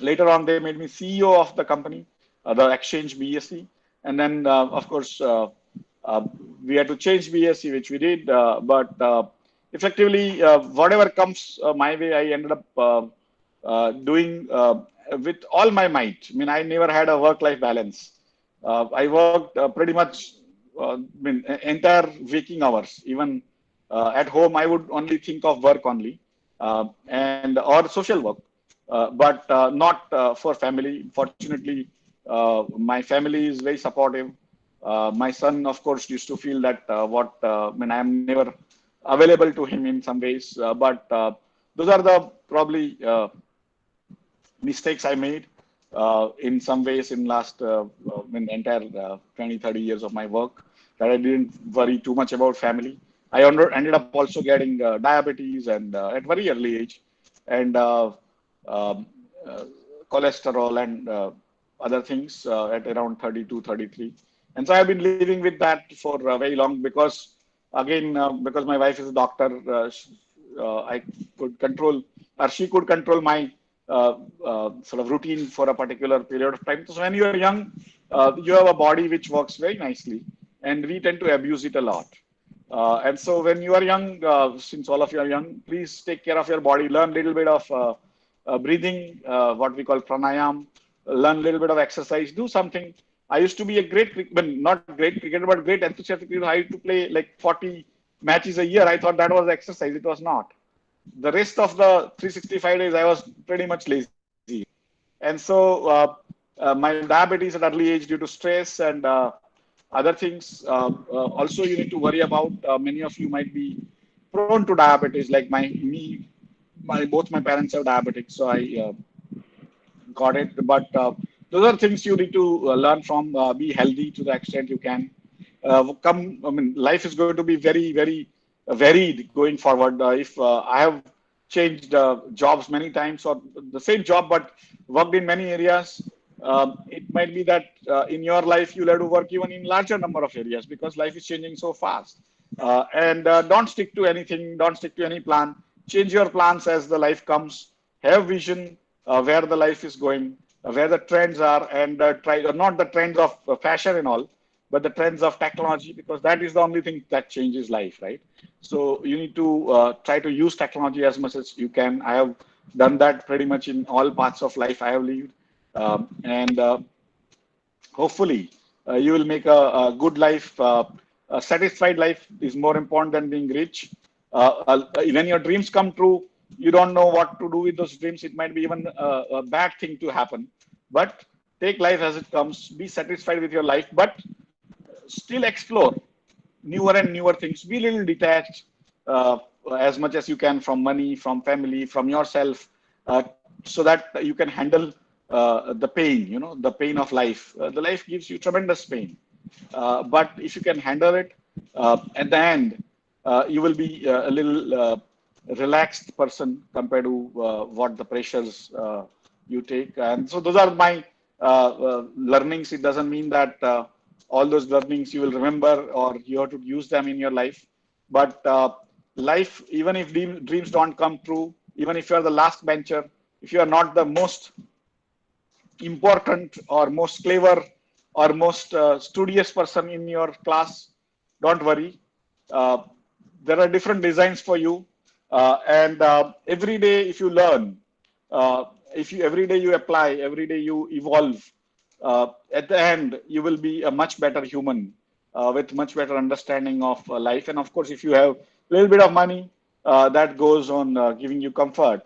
Speaker 2: Later on, they made me CEO of the company, the exchange BSE. And then, of course, we had to change BSE, which we did. But effectively, whatever comes my way, I ended up doing with all my might. I mean, I never had a work-life balance. I worked pretty much entire waking hours. Even at home, I would only think of work only, and or social work, but not for family. Fortunately, my family is very supportive. My son, of course, used to feel that I mean, I am never available to him in some ways, but those are the probably mistakes I made in some ways in last in entire 20, 30 years of my work, that I didn't worry too much about family. I ended up also getting diabetes and at very early age, and um, uh, cholesterol and other things at around 32, 33. And so I've been living with that for very long because, again, because my wife is a doctor, I could control, or she could control my sort of routine for a particular period of time. So when you are young, you have a body which works very nicely, and we tend to abuse it a lot. And so when you are young, since all of you are young, please take care of your body. Learn a little bit of breathing, what we call pranayam. Learn a little bit of exercise. Do something. I used to be a great, well, not great cricketer, but great enthusiastic. I used to play like 40 matches a year. I thought that was exercise. It was not. The rest of the 365 days, I was pretty much lazy. And so my diabetes at early age due to stress and other things. Also, you need to worry about. Many of you might be prone to diabetes, like my both my parents have diabetics, so I got it. But those are things you need to learn from. Be healthy to the extent you can. I mean, life is going to be very, very varied going forward. If I have changed jobs many times, or the same job but worked in many areas, it might be that in your life you'll have to work even in larger number of areas because life is changing so fast. And don't stick to anything. Don't stick to any plan. Change your plans as the life comes. Have vision where the life is going, where the trends are, and try not the trends of fashion and all, but the trends of technology, because that is the only thing that changes life, right? So you need to try to use technology as much as you can. I have done that pretty much in all parts of life I have lived, and hopefully you will make a good life. A satisfied life is more important than being rich. When your dreams come true, you don't know what to do with those dreams. It might be even a bad thing to happen, but take life as it comes. Be satisfied with your life, but still explore newer and newer things. Be a little detached uh, as much as you can from money, from family, from yourself, so that you can handle the pain, the pain of life. The life gives you tremendous pain. But if you can handle it, at the end, you will be a little relaxed person compared to what the pressures you take. And so those are my learnings. It doesn't mean that all those learnings you will remember or you have to use them in your life. But life, even if dreams don't come true, even if you are the last bencher, if you are not the most important or most clever or most studious person in your class, don't worry. Uh, there are different designs for you. And every day, if you learn, uh, if you every day you apply, every day you evolve, at the end, you will be a much better human with much better understanding of life. And of course, if you have a little bit of money, that goes on giving you comfort.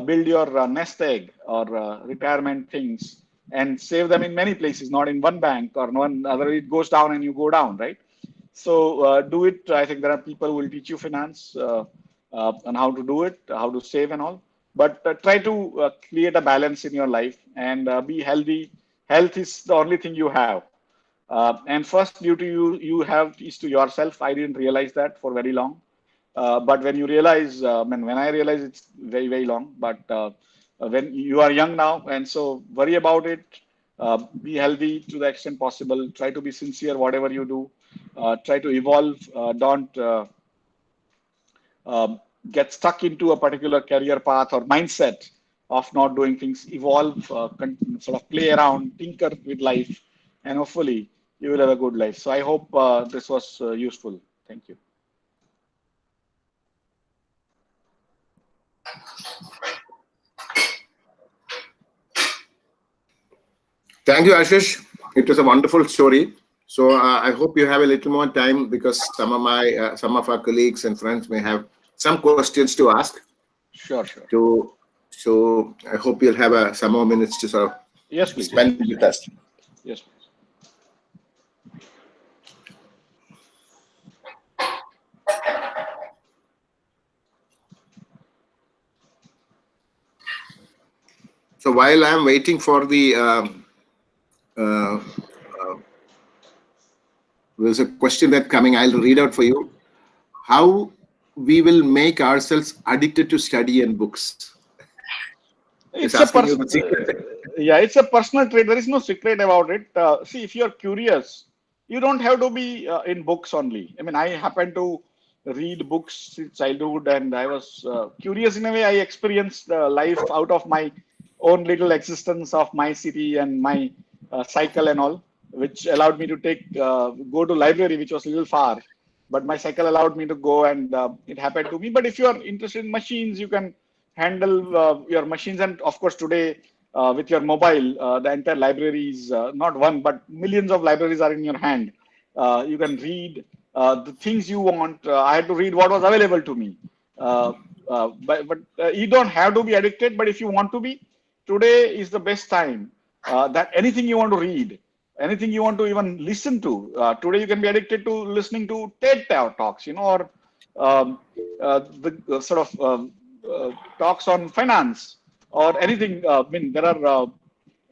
Speaker 2: Build your nest egg or retirement things and save them in many places, not in one bank or one other. It goes down and you go down, right? So do it. I think there are people who will teach you finance on how to do it, how to save and all. But try to create a balance in your life and be healthy. Health is the only thing you have. And first duty you have is to yourself. I didn't realize that for very long. But when you realize, when I realize it's very, very long, but when you are young now, and so worry about it, be healthy to the extent possible, try to be sincere, whatever you do, try to evolve, don't get stuck into a particular career path or mindset of not doing things, evolve, sort of play around, tinker with life, and hopefully you will have a good life. So I hope this was useful. Thank you.
Speaker 1: Thank you, Ashish. It was a wonderful story. So I hope you have a little more time because some of our colleagues and friends may have some questions to ask.
Speaker 2: Sure, sure.
Speaker 1: To so I hope you'll have some more minutes to sort of
Speaker 2: Yes, please.
Speaker 1: spend with us.
Speaker 2: Yes, please.
Speaker 1: So while I'm waiting for the uh, uh, there's a question that coming. I'll read out for you. How we will make ourselves addicted to study and books? It's
Speaker 2: It's a
Speaker 1: asking you
Speaker 2: person.
Speaker 1: the secret.
Speaker 2: Yeah, it's a personal trait. There is no secret about it. See, if you're curious, you don't have to be in books only. I mean, I happen to read books since childhood, and I was curious in a way. I experienced life out of my own little existence of my city and my cycle and all, which allowed me to go to library, which was a little far, but my cycle allowed me to go, and it happened to me. But if you are interested in machines, you can handle your machines, and of course today with your mobile, the entire library is not one but millions of libraries are in your hand. You can read the things you want. I had to read what was available to me, but you don't have to be addicted. But if you want to be, today is the best time that anything you want to read, anything you want to even listen to. Today you can be addicted to listening to TED talks, or the sort of talks on finance or anything. I mean, there are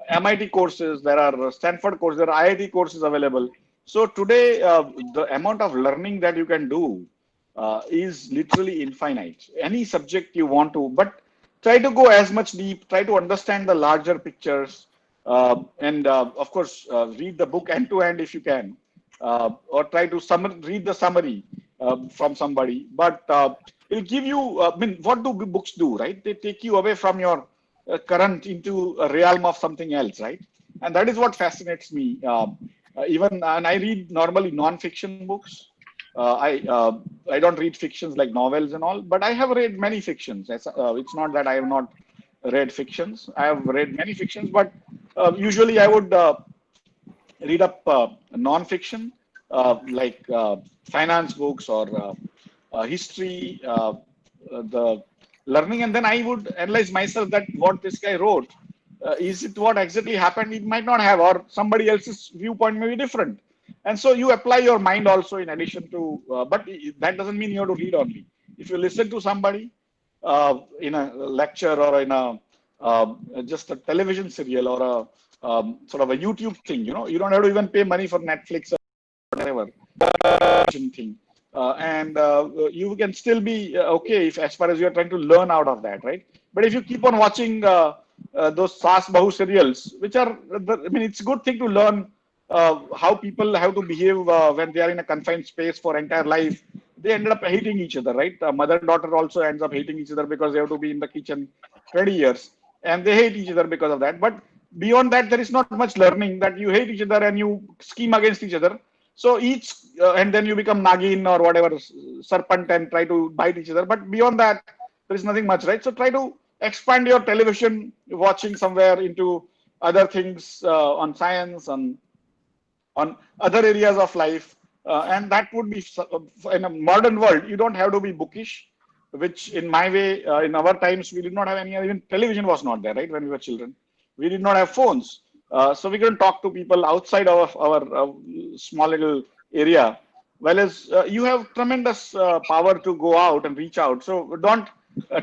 Speaker 2: MIT courses, there are Stanford courses, there are IIT courses available. So today, the amount of learning that you can do is literally infinite. Any subject you want to, but try to go as much deep, try to understand the larger pictures, and of course, read the book end to end if you can, or try to read the summary from somebody. But it'll give you, I mean, what do books do, right? They take you away from your current into a realm of something else, right? And that is what fascinates me. Even and I read normally non-fiction books. I don't read fictions like novels and all, but I have read many fictions. It's not that I have not read fictions. I have read many fictions, but usually I would read up non-fiction like finance books or history, the learning, and then I would analyze myself that what this guy wrote, is it what exactly happened? It might not have, or somebody else's viewpoint may be different. And so you apply your mind also in addition to, but that doesn't mean you have to read only. If you listen to somebody in a lecture or in a just a television serial or a sort of a YouTube thing, you don't have to even pay money for Netflix or whatever thing. And you can still be okay if as far as you're trying to learn out of that, right? But if you keep on watching those Saas Bahu serials, which are, I mean, it's a good thing to learn how people have to behave when they are in a confined space for entire life. They ended up hating each other, right? Mother and daughter also ends up hating each other because they have to be in the kitchen 20 years, and they hate each other because of that. But beyond that, there is not much learning, that you hate each other and you scheme against each other. So each, and then you become Nagin or whatever, serpent, and try to bite each other. But beyond that, there is nothing much, right? So try to expand your television watching somewhere into other things on science, on other areas of life. And that would be, in a modern world, you don't have to be bookish, which in my way, in our times, we did not have any, even television was not there, right? When we were children, we did not have phones. So we couldn't talk to people outside of our small little area. Whereas you have tremendous power to go out and reach out. So don't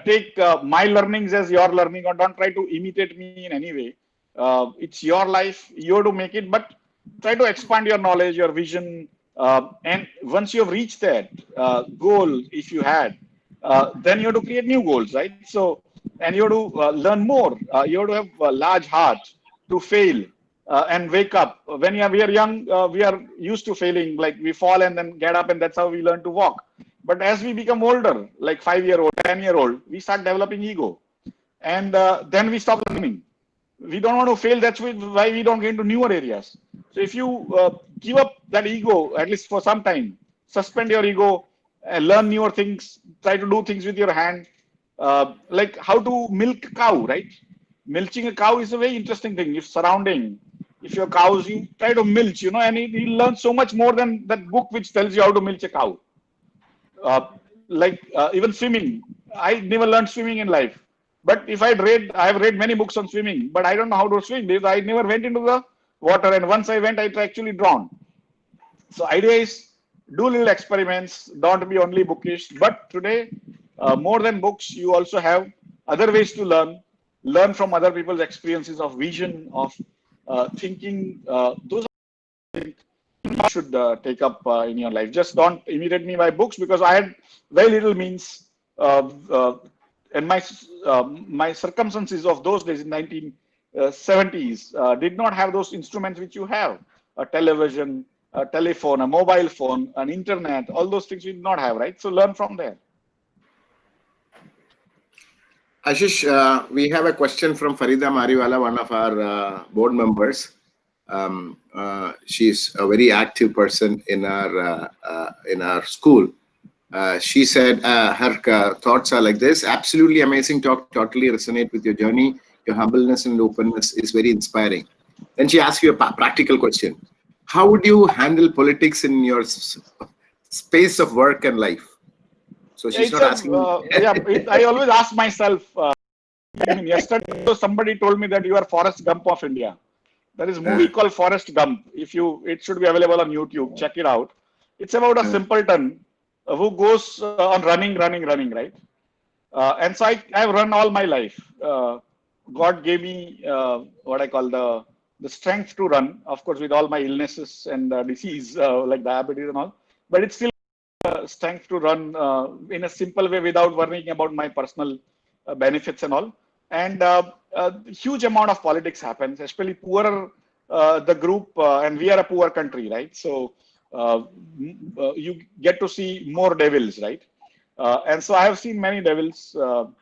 Speaker 2: take my learnings as your learning, or don't try to imitate me in any way. It's your life, you have to make it, but try to expand your knowledge, your vision. And once you have reached that goal, if you had, then you have to create new goals, right? So, and you have to learn more. You have to have a large heart to fail and wake up. When we are young, we are used to failing, like we fall and then get up, and that's how we learn to walk. But as we become older, like 5-year-old, 10-year-old, we start developing ego, and then we stop learning. We don't want to fail. That's why we don't get into newer areas. So if you give up that ego, at least for some time, suspend your ego, learn newer things, try to do things with your hand, like how to milk a cow, right? Milking a cow is a very interesting thing. If surrounding, If your cows, you try to milch, and you learn so much more than that book which tells you how to milch a cow. Even swimming, I never learned swimming in life. But if I have read many books on swimming, but I don't know how to swim because I never went into the water. And once I went, I actually drowned. So idea is do little experiments, don't be only bookish. But today, more than books, you also have other ways to learn from other people's experiences of vision, of thinking. Those you should take up in your life. Just don't imitate me by books because I had very little means. And my circumstances of those days in 1970s did not have those instruments which you have: a television, a telephone, a mobile phone, an internet. All those things we did not have, right? So learn from there.
Speaker 1: Ashish, we have a question from Farida Mariwala, one of our board members. She's a very active person in our school. She said her thoughts are like this: absolutely amazing talk, totally resonate with your journey. Your humbleness and openness is very inspiring. Then she asked you a practical question: how would you handle politics in your space of work and life? So she's not asking.
Speaker 2: I always ask myself. Yesterday somebody told me that you are Forrest Gump of India. There is a movie called Forrest Gump. It should be available on YouTube. Check it out. It's about a simpleton who goes on running, right? And so I've run all my life. God gave me what I call the strength to run, of course, with all my illnesses and disease like diabetes and all. But it's still strength to run in a simple way without worrying about my personal benefits and all. And a huge amount of politics happens, especially poorer the group, and we are a poor country, right? So you get to see more devils, right? And so I have seen many devils, but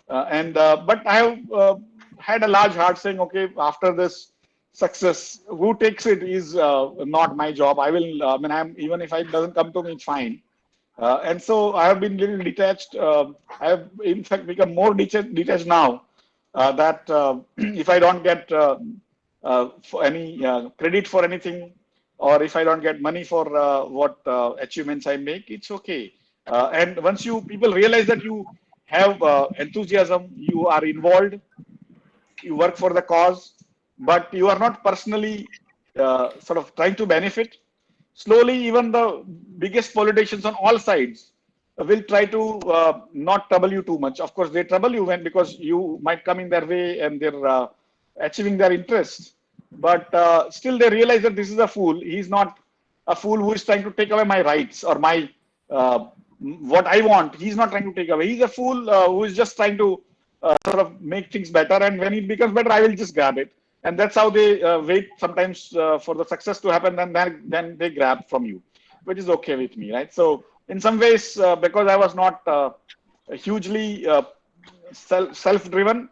Speaker 2: I have had a large heart saying, okay, after this success, who takes it is not my job. I will, even if it doesn't come to me, it's fine. And so I have been little detached. I have, in fact, become more detached now that if I don't get for any credit for anything, or if I don't get money for what achievements I make, it's okay. And once people realize that you have enthusiasm, you are involved, you work for the cause, but you are not personally sort of trying to benefit, slowly even the biggest politicians on all sides will try to not trouble you too much. Of course, they trouble you because you might come in their way and they're achieving their interests. But still they realize that this is a fool. He's not a fool who is trying to take away my rights or my what I want. He's not trying to take away. He's a fool who is just trying to sort of make things better. And when it becomes better, I will just grab it. And that's how they wait sometimes for the success to happen, and then they grab from you, which is okay with me, right? So in some ways, because I was not hugely self-driven,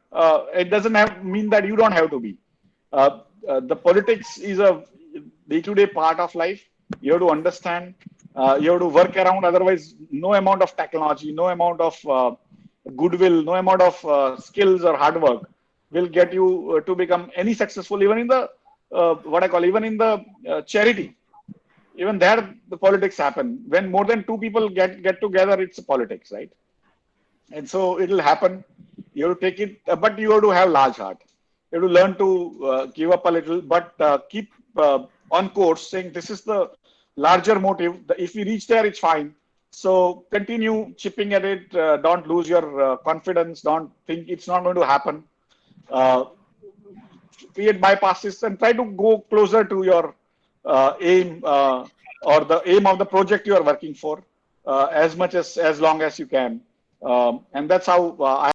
Speaker 2: it doesn't mean that you don't have to be. The politics is a day-to-day part of life. You have to understand. You have to work around. Otherwise, no amount of technology, no amount of goodwill, no amount of skills or hard work will get you to become any successful, even in the even in the charity. Even there, the politics happen. When more than two people get together, it's politics, right? And so it'll happen. You have to take it, but you have to have large heart. You have to learn to give up a little, but keep on course, saying this is the larger motive. If we reach there, it's fine. So continue chipping at it. Don't lose your confidence. Don't think it's not going to happen. Create bypasses and try to go closer to your aim or the aim of the project you are working for as long as you can. And that's how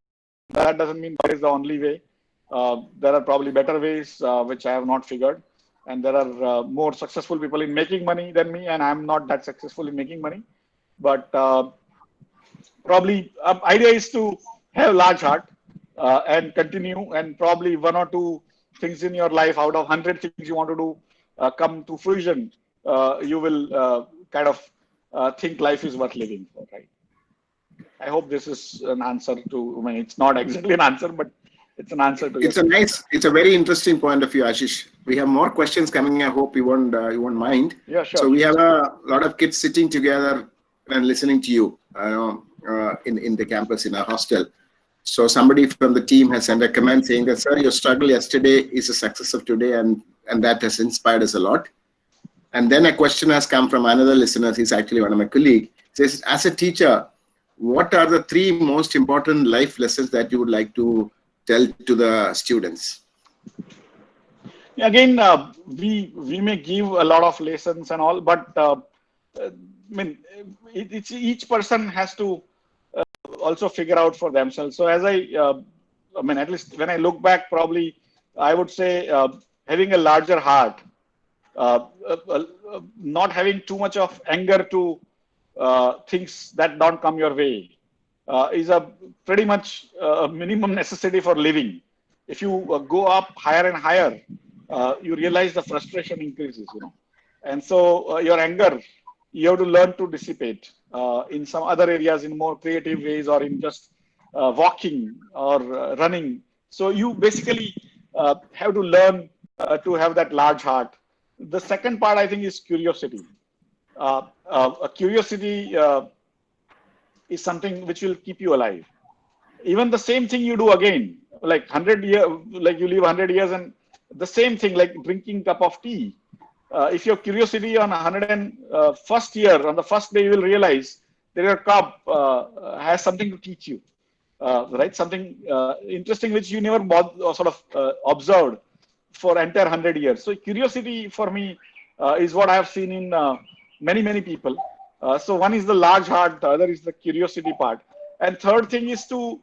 Speaker 2: that doesn't mean that is the only way. There are probably better ways which I have not figured. And there are more successful people in making money than me, and I'm not that successful in making money. But probably idea is to have large heart and continue, and probably one or two things in your life out of 100 things you want to do come to fruition. You will kind of think life is worth living for, right? I hope this is an answer to, I mean, it's not exactly an answer, but it's an answer to your
Speaker 1: It's a very interesting point of view, Ashish. We have more questions coming. I hope you won't mind.
Speaker 2: Yeah, sure.
Speaker 1: So we have a lot of kids sitting together and listening to you in the campus in our hostel. So somebody from the team has sent a comment saying that, sir, your struggle yesterday is a success of today, and that has inspired us a lot. And then a question has come from another listener. He's actually one of my colleagues. Says, as a teacher, what are the 3 most important life lessons that you would like to tell to the students?
Speaker 2: Again, we may give a lot of lessons and all, but I mean, it's each person has to also figure out for themselves. So as I mean, at least when I look back, probably I would say having a larger heart, not having too much of anger to things that don't come your way is a pretty much a minimum necessity for living. If you go up higher and higher, you realize the frustration increases, and so your anger, you have to learn to dissipate in some other areas in more creative ways, or in just walking or running. So you basically have to learn to have that large heart. The second part, I think, is curiosity. A curiosity is something which will keep you alive. Even the same thing you do again, like 100 years, like you live 100 years, and the same thing, like drinking cup of tea. If your curiosity on 101st year, on the first day, you will realize that your cup has something to teach you, right? Something interesting which you never sort of observed for entire 100 years. So curiosity for me is what I have seen in many people. So one is the large heart, the other is the curiosity part, and third thing is to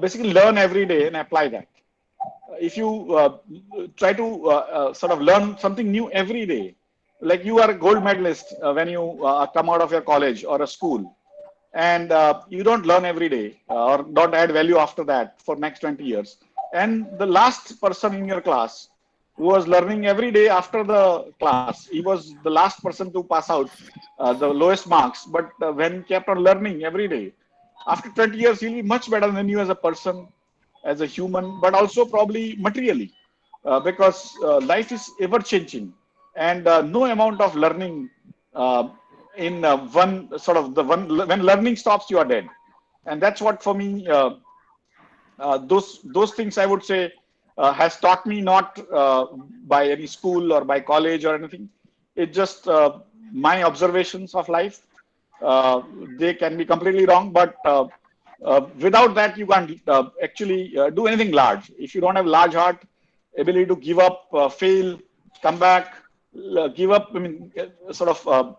Speaker 2: basically learn every day and apply that. If you try to sort of learn something new every day, like you are a gold medalist when you come out of your college or a school, and you don't learn every day or don't add value after that for next 20 years. And the last person in your class who was learning every day after the class, he was the last person to pass out the lowest marks, but when he kept on learning every day, after 20 years, he'll be much better than you as a person, as a human, but also probably materially, because life is ever changing, and no amount of learning in one sort of when learning stops, you are dead. And that's what for me, those things I would say has taught me, not by any school or by college or anything. It's just my observations of life. They can be completely wrong, but without that, you can't actually do anything large. If you don't have large heart, ability to give up, fail, come back, give up, I mean, sort of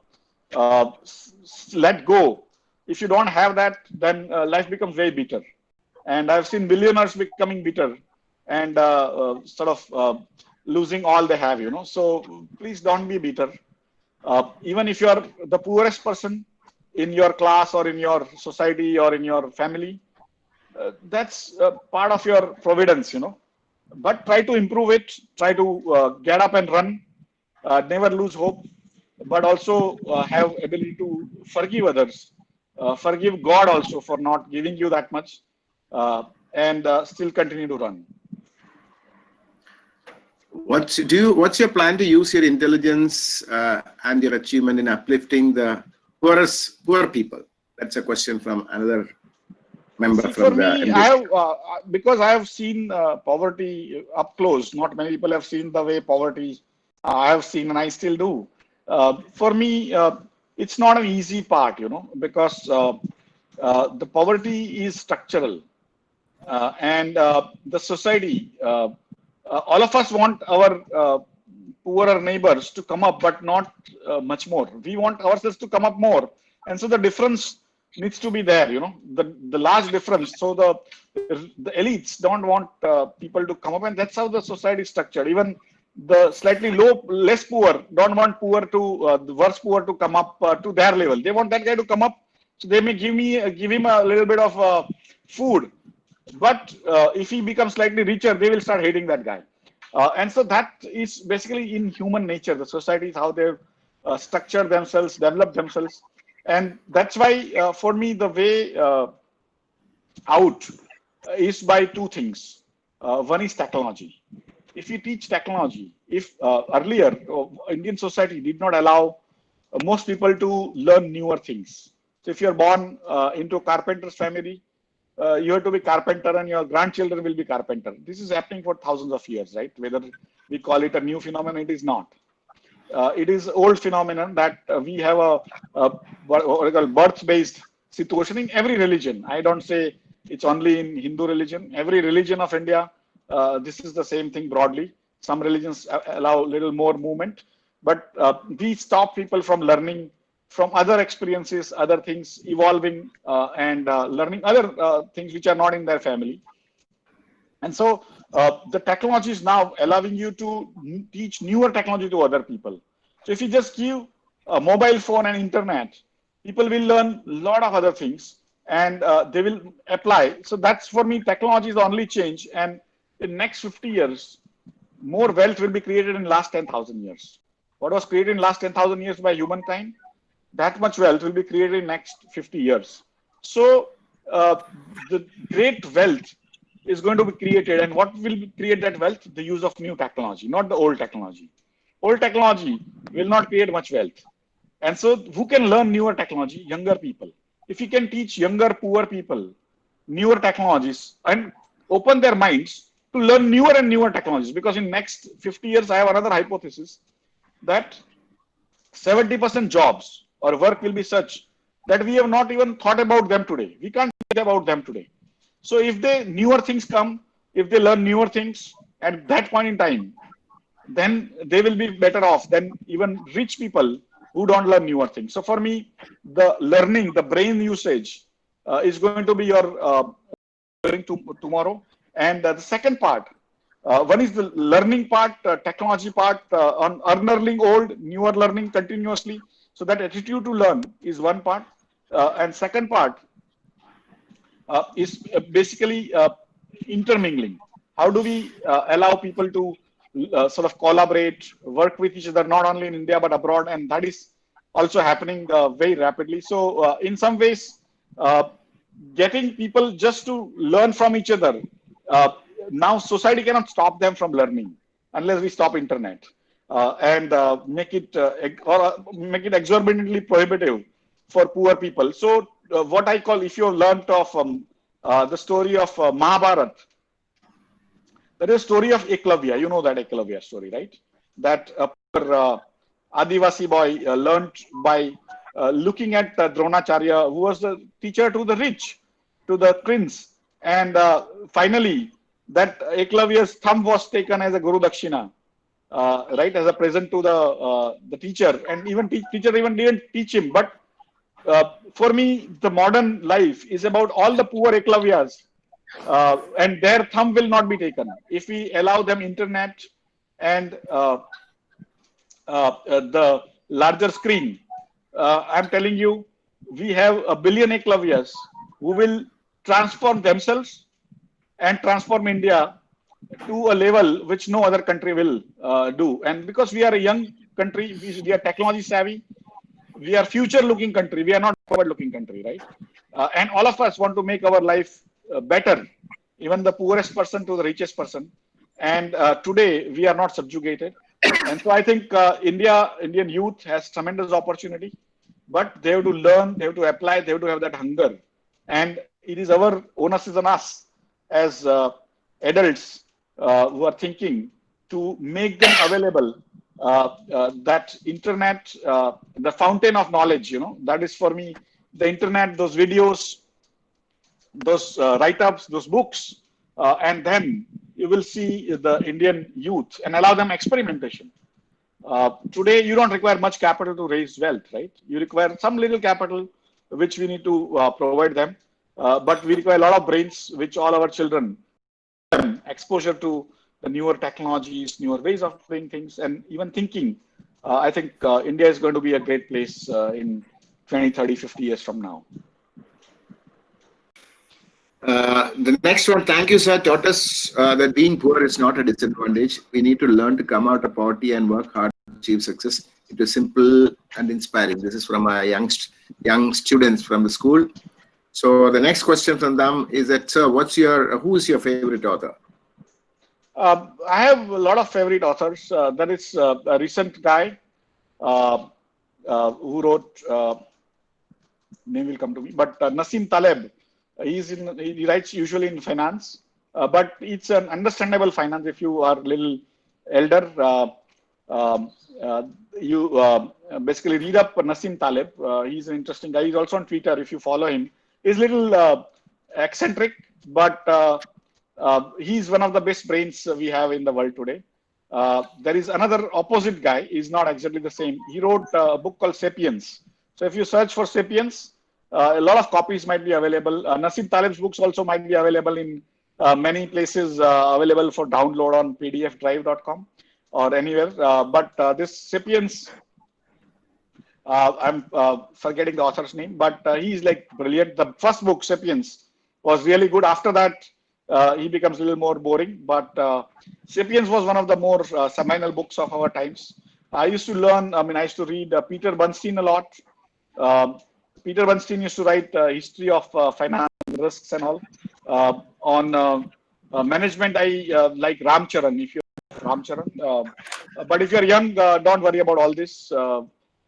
Speaker 2: let go. If you don't have that, then life becomes very bitter. And I've seen billionaires becoming bitter and sort of losing all they have, So please don't be bitter. Even if you are the poorest person in your class or in your society or in your family, that's part of your providence, But try to improve it, try to get up and run, never lose hope, but also have ability to forgive others, forgive God also for not giving you that much, and still continue to run.
Speaker 1: What's your plan to use your intelligence and your achievement in uplifting the poor people? That's a question from another member.
Speaker 2: See, for me, I have because I have seen poverty up close. Not many people have seen the way poverty I have seen, and I still do. For me, it's not an easy part, because the poverty is structural, and the society. All of us want our poorer neighbors to come up, but not much more. We want ourselves to come up more, and so the difference needs to be there. The large difference. So the elites don't want people to come up, and that's how the society is structured. Even the slightly less poor don't want the worse poor to come up to their level. They want that guy to come up, so they may give him a little bit of food. But if he becomes slightly richer, they will start hating that guy. And so that is basically in human nature. The society is how they structure themselves, develop themselves. And that's why, for me, the way out is by two things. One is technology. If you teach technology, if earlier Indian society did not allow most people to learn newer things. So if you're born into a carpenter's family, you have to be carpenter and your grandchildren will be carpenter. This is happening for thousands of years, right? Whether we call it a new phenomenon, it is not. It is old phenomenon that we have a birth-based situation in every religion. I don't say it's only in Hindu religion. Every religion of India, this is the same thing broadly. Some religions allow little more movement, but we stop people from learning from other experiences, other things, evolving and learning other things which are not in their family. And so the technology is now allowing you to teach newer technology to other people. So if you just give a mobile phone and internet, people will learn a lot of other things and they will apply. So that's, for me, technology is the only change. And in next 50 years, more wealth will be created in last 10,000 years. What was created in last 10,000 years by humankind, that much wealth will be created in next 50 years. So the great wealth is going to be created, and what will create that wealth? The use of new technology, not the old technology. Old technology will not create much wealth. And so who can learn newer technology? Younger people. If you can teach younger, poor people newer technologies and open their minds to learn newer and newer technologies, because in next 50 years, I have another hypothesis that 70% jobs or work will be such that we have not even thought about them today. We can't think about them today. So if newer things come, if they learn newer things at that point in time, then they will be better off than even rich people who don't learn newer things. So for me, the learning, the brain usage is going to be your tomorrow. And the second part, one is the learning part, technology part, on learning old, newer learning continuously. So that attitude to learn is one part. And second part is basically intermingling. How do we allow people to sort of collaborate, work with each other, not only in India, but abroad? And that is also happening very rapidly. So in some ways, getting people just to learn from each other, now society cannot stop them from learning unless we stop internet and make it exorbitantly prohibitive for poor people. So what I call, if you have learned of the story of Mahabharata, there is a story of Eklavya. You know that Eklavya story, right? That Adivasi boy learned by looking at Dronacharya, who was the teacher to the rich, to the prince. And finally, that Eklavya's thumb was taken as a Guru Dakshina, right, as a present to the teacher. And even teacher even didn't teach him. But for me, the modern life is about all the poor Eklavyas, and their thumb will not be taken if we allow them internet and the larger screen. I'm telling you, we have 1 billion Eklavyas who will transform themselves and transform India to a level which no other country will do. And because we are a young country, we are technology savvy, we are future-looking country. We are not forward-looking country, right? And all of us want to make our life better, even the poorest person to the richest person. And today we are not subjugated. And so I think Indian youth has tremendous opportunity, but they have to learn, they have to apply, they have to have that hunger. And it is our onus is on us as adults who are thinking to make them available. That internet, the fountain of knowledge, that is for me, the internet, those videos, those write-ups, those books, and then you will see the Indian youth and allow them experimentation. Today, you don't require much capital to raise wealth, right? You require some little capital, which we need to provide them. But we require a lot of brains, which all our children exposure to the newer technologies, newer ways of doing things, and even thinking. I think India is going to be a great place in 20, 30, 50 years from now.
Speaker 1: The next one, thank you, sir, taught us that being poor is not a disadvantage. We need to learn to come out of poverty and work hard to achieve success. It is simple and inspiring. This is from our young students from the school. So the next question from them is that, sir, who is your favorite author?
Speaker 2: I have a lot of favorite authors. There is a recent guy uh, who wrote, name will come to me, but Nassim Taleb. He writes usually in finance, but it's an understandable finance if you are a little elder. Um, uh, you basically read up Nassim Taleb. He's an interesting guy. He's also on Twitter. If you follow him, he's a little eccentric, but he's one of the best brains we have in the world today. There is another opposite guy. He's not exactly the same. He wrote a book called *Sapiens*. So if you search for *Sapiens*, a lot of copies might be available. Nassim Taleb's books also might be available in many places, available for download on pdfdrive.com or anywhere. But this *Sapiens*, I'm forgetting the author's name, but he's like brilliant. The first book, *Sapiens*, was really good. After that, he becomes a little more boring. But *Sapiens* was one of the more seminal books of our times. I used to learn. I mean, I used to read Peter Bernstein a lot. Um Peter Bernstein used to write history of finance, risks, and all. On management, I like Ram Charan. If you Ram Charan, but if you're young, don't worry about all this.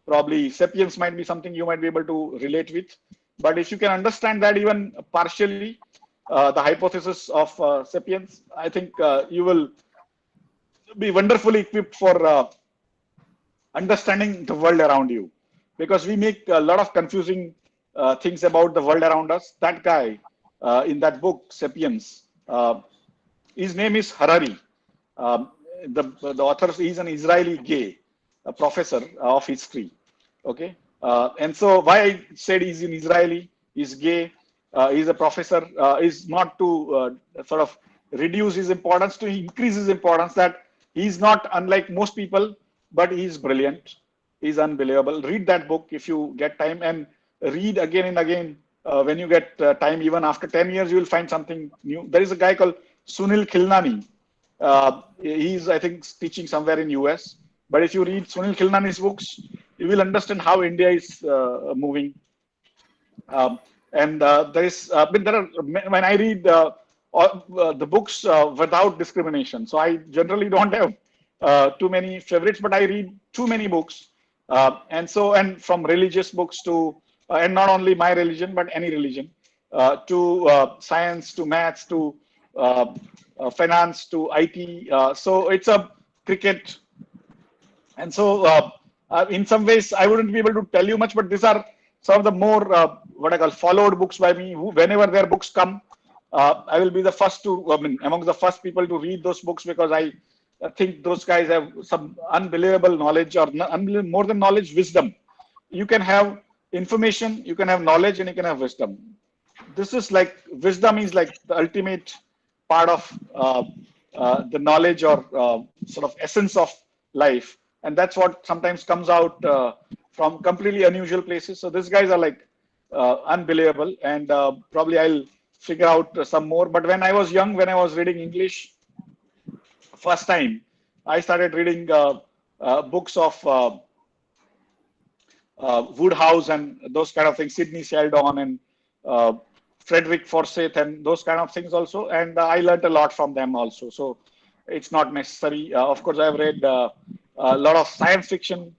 Speaker 2: Probably *Sapiens* might be something you might be able to relate with. But if you can understand that even partially, the hypothesis of *Sapiens*, I think you will be wonderfully equipped for understanding the world around you, because we make a lot of confusing things about the world around us. That guy in that book, *Sapiens*, his name is Harari. Um, the author is an Israeli gay, a professor of history. Okay, and so why I said he's an Israeli, he's gay, he's a professor, is not to sort of reduce his importance, to increase his importance. That he's not unlike most people, but he's brilliant. He's unbelievable. Read that book if you get time, and read again and again when you get time. Even after 10 years, you will find something new. There is a guy called Sunil Khilnani. He's, I think, teaching somewhere in US. But if you read Sunil Khilnani's books, you will understand how India is moving. And there is, but there are, when I read the books without discrimination. So I generally don't have too many favorites, but I read too many books. And from religious books to, and not only my religion, but any religion, to science, to maths, to finance, to IT. So it's a cricket. And so, in some ways, I wouldn't be able to tell you much, but these are some of the more what I call followed books by me. Whenever their books come, I will be the first to, I mean, among the first people to read those books, because I think those guys have some unbelievable knowledge, or more than knowledge, wisdom. You can have information, you can have knowledge, and you can have wisdom. This is like, wisdom is like the ultimate part of the knowledge, or sort of essence of life. And that's what sometimes comes out from completely unusual places. So these guys are like unbelievable, and probably I'll figure out some more. But when I was young, when I was reading English first time, I started reading books of Woodhouse and those kind of things, Sidney Sheldon and Frederick Forsyth and those kind of things also. And I learned a lot from them also. So it's not necessary. Of course, I've read a lot of science fiction.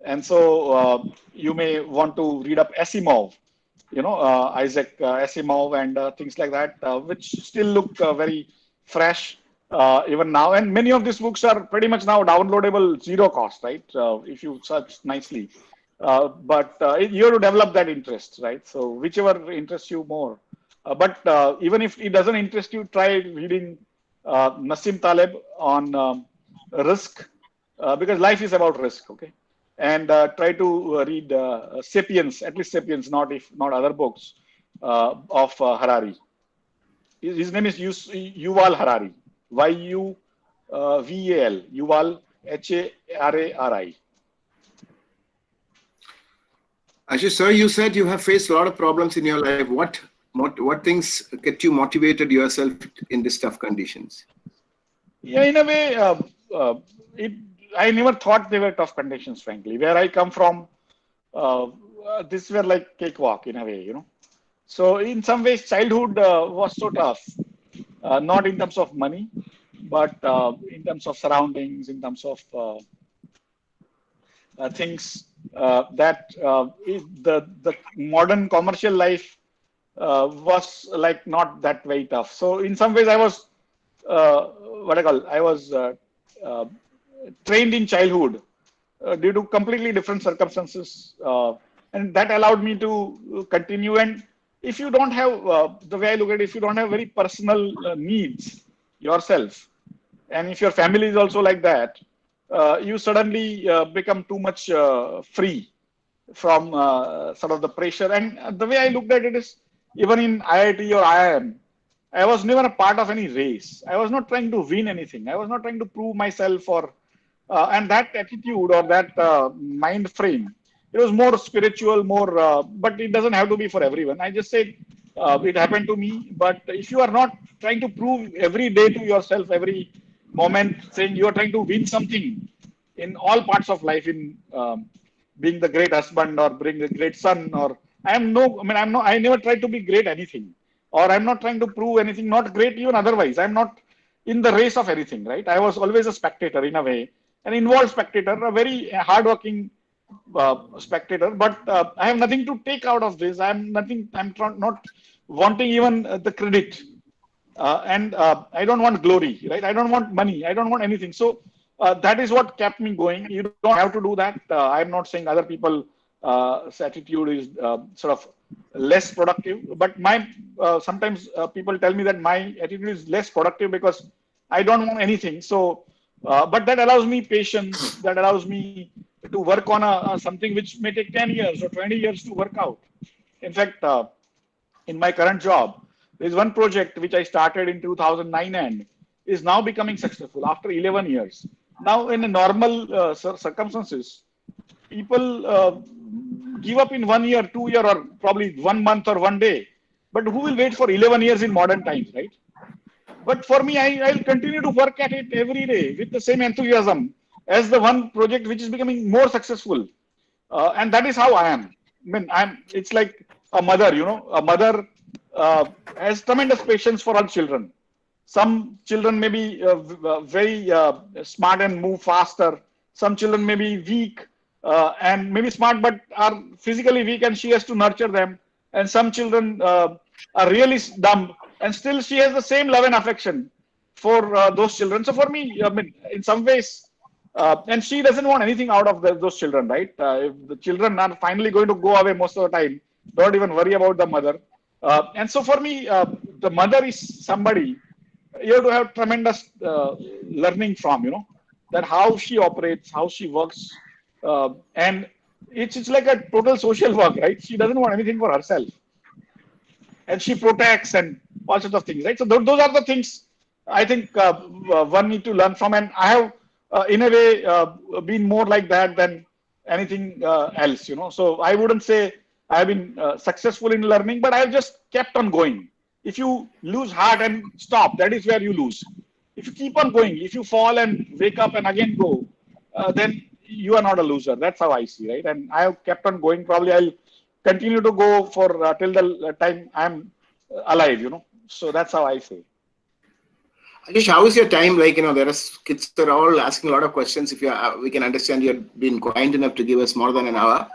Speaker 2: And so you may want to read up Asimov, Isaac Asimov and things like that, which still look very fresh even now. And many of these books are pretty much now downloadable, zero cost, right? If you search nicely. But you have to develop that interest, right? So whichever interests you more. But even if it doesn't interest you, try reading Nassim Taleb on risk, because life is about risk, okay? And try to read *Sapiens*, at least *Sapiens*, not other books of Harari. His name is Yuval Harari, YUVAL, Yuval, HARARI.
Speaker 1: Ashish, sir, you said you have faced a lot of problems in your life. What things get you motivated yourself in these tough conditions?
Speaker 2: Yeah, in a way, I never thought they were tough conditions, frankly. Where I come from, this were like cakewalk in a way, So in some ways, childhood was so tough, not in terms of money, but in terms of surroundings, in terms of things that the modern commercial life was like not that very tough. So in some ways, I was what I call I was uh, trained in childhood due to completely different circumstances, and that allowed me to continue. And if you don't have the way I look at it, if you don't have very personal needs yourself, and if your family is also like that, you suddenly become too much free from sort of the pressure. And the way I looked at it is, even in IIT or IIM, I was never a part of any race. I was not trying to win anything. I was not trying to prove myself, or and that attitude or that mind frame. It was more spiritual, more, but it doesn't have to be for everyone. I just said it happened to me. But if you are not trying to prove every day to yourself, every moment, saying you are trying to win something in all parts of life, in being the great husband or being the great son, or I never tried to be great anything, or I'm not trying to prove anything, not great even otherwise. I'm not in the race of anything, right? I was always a spectator in a way, an involved spectator, a very hardworking spectator. But I have nothing to take out of this. Not wanting even the credit, and I don't want glory, right? I don't want money. I don't want anything. So that is what kept me going. You don't have to do that. I'm not saying other people attitude is sort of less productive, but my sometimes people tell me that my attitude is less productive because I don't want anything. So, but that allows me patience. That allows me to work on something which may take 10 years or 20 years to work out. In fact, in my current job, there is one project which I started in 2009 and is now becoming successful after 11 years. Now, in a normal circumstances, people give up in 1 year, 2 year, or probably 1 month or one day. But who will wait for 11 years in modern times, right? But for me, I'll continue to work at it every day with the same enthusiasm as the one project which is becoming more successful. And that is how I am. I mean, it's like a mother, a mother has tremendous patience for her children. Some children may be very smart and move faster. Some children may be weak and maybe smart, but are physically weak, and she has to nurture them. And some children are really dumb, and still she has the same love and affection for those children. So for me, I mean, in some ways, and she doesn't want anything out of those children, right? If the children are finally going to go away most of the time, don't even worry about the mother. And so for me, the mother is somebody you have to have tremendous learning from, that how she operates, how she works, and it's like a total social work, right? She doesn't want anything for herself, and she protects and all sorts of things, right? So those are the things I think one need to learn from, and I have, in a way, been more like that than anything else, So I wouldn't say I've been successful in learning, but I've just kept on going. If you lose heart and stop, that is where you lose. If you keep on going, if you fall and wake up and again go, then you are not a loser. That's how I see, right? And I have kept on going. Probably I'll continue to go for till the time I'm alive, So that's how I say.
Speaker 1: Ashish, how is your time? Like, there are kids that are all asking a lot of questions. If we can understand you've been kind enough to give us more than an hour.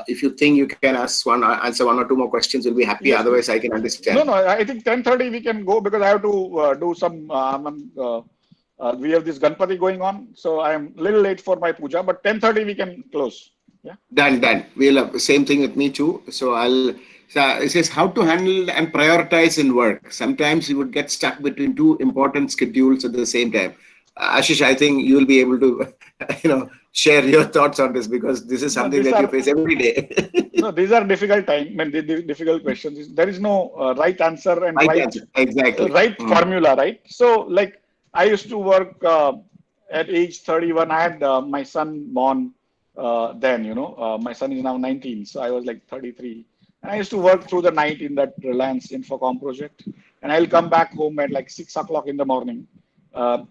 Speaker 1: If you think you can answer one or two more questions, we'll be happy. Yes. Otherwise, I can understand.
Speaker 2: No, I think 10:30 we can go because I have to do some. We have this Ganpati going on, so I'm a little late for my puja. But 10:30 we can close. Yeah.
Speaker 1: Done. We'll have same thing with me too. So it says how to handle and prioritize in work. Sometimes you would get stuck between two important schedules at the same time. Ashish, I think you will be able to, share your thoughts on this because this is something that you face every day.
Speaker 2: No, these are difficult difficult questions. There is no right answer and right formula, right? So, like, I used to work at age 31. I had my son born then, my son is now 19. So I was like 33. And I used to work through the night in that Reliance Infocom project. And I'll come back home at like 6 o'clock in the morning.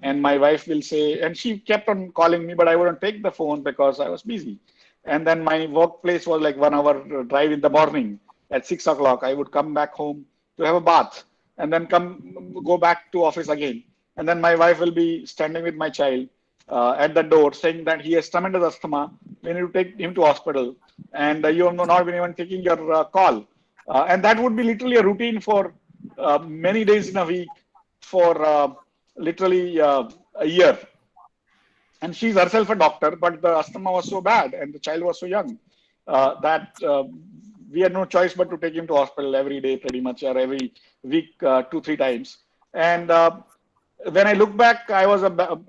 Speaker 2: And my wife will say, and she kept on calling me, but I wouldn't take the phone because I was busy. And then my workplace was like 1 hour drive in the morning. at 6 o'clock. I would come back home to have a bath and then go back to office again. And then my wife will be standing with my child at the door saying that he has tremendous asthma. We need to take him to hospital. And you have not been even taking your call. And that would be literally a routine for many days in a week for literally a year. And she's herself a doctor, but the asthma was so bad and the child was so young that we had no choice but to take him to hospital every day, pretty much, or every week, 2, 3 times. And when I look back,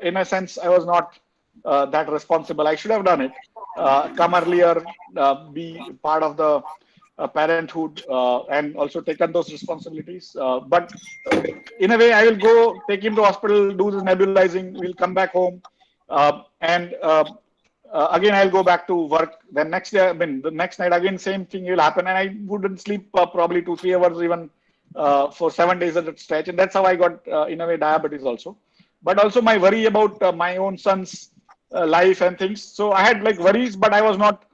Speaker 2: in a sense, I was not that responsible. I should have done it, come earlier, be part of the parenthood, and also taken those responsibilities. But in a way, I will go take him to hospital, do this nebulizing, we'll come back home, and again I'll go back to work. Then next day, the next night again same thing will happen, and I wouldn't sleep probably 2, 3 hours even for 7 days at a stretch, and that's how I got in a way diabetes also. But also my worry about my own son's life and things. So I had like worries, but I was not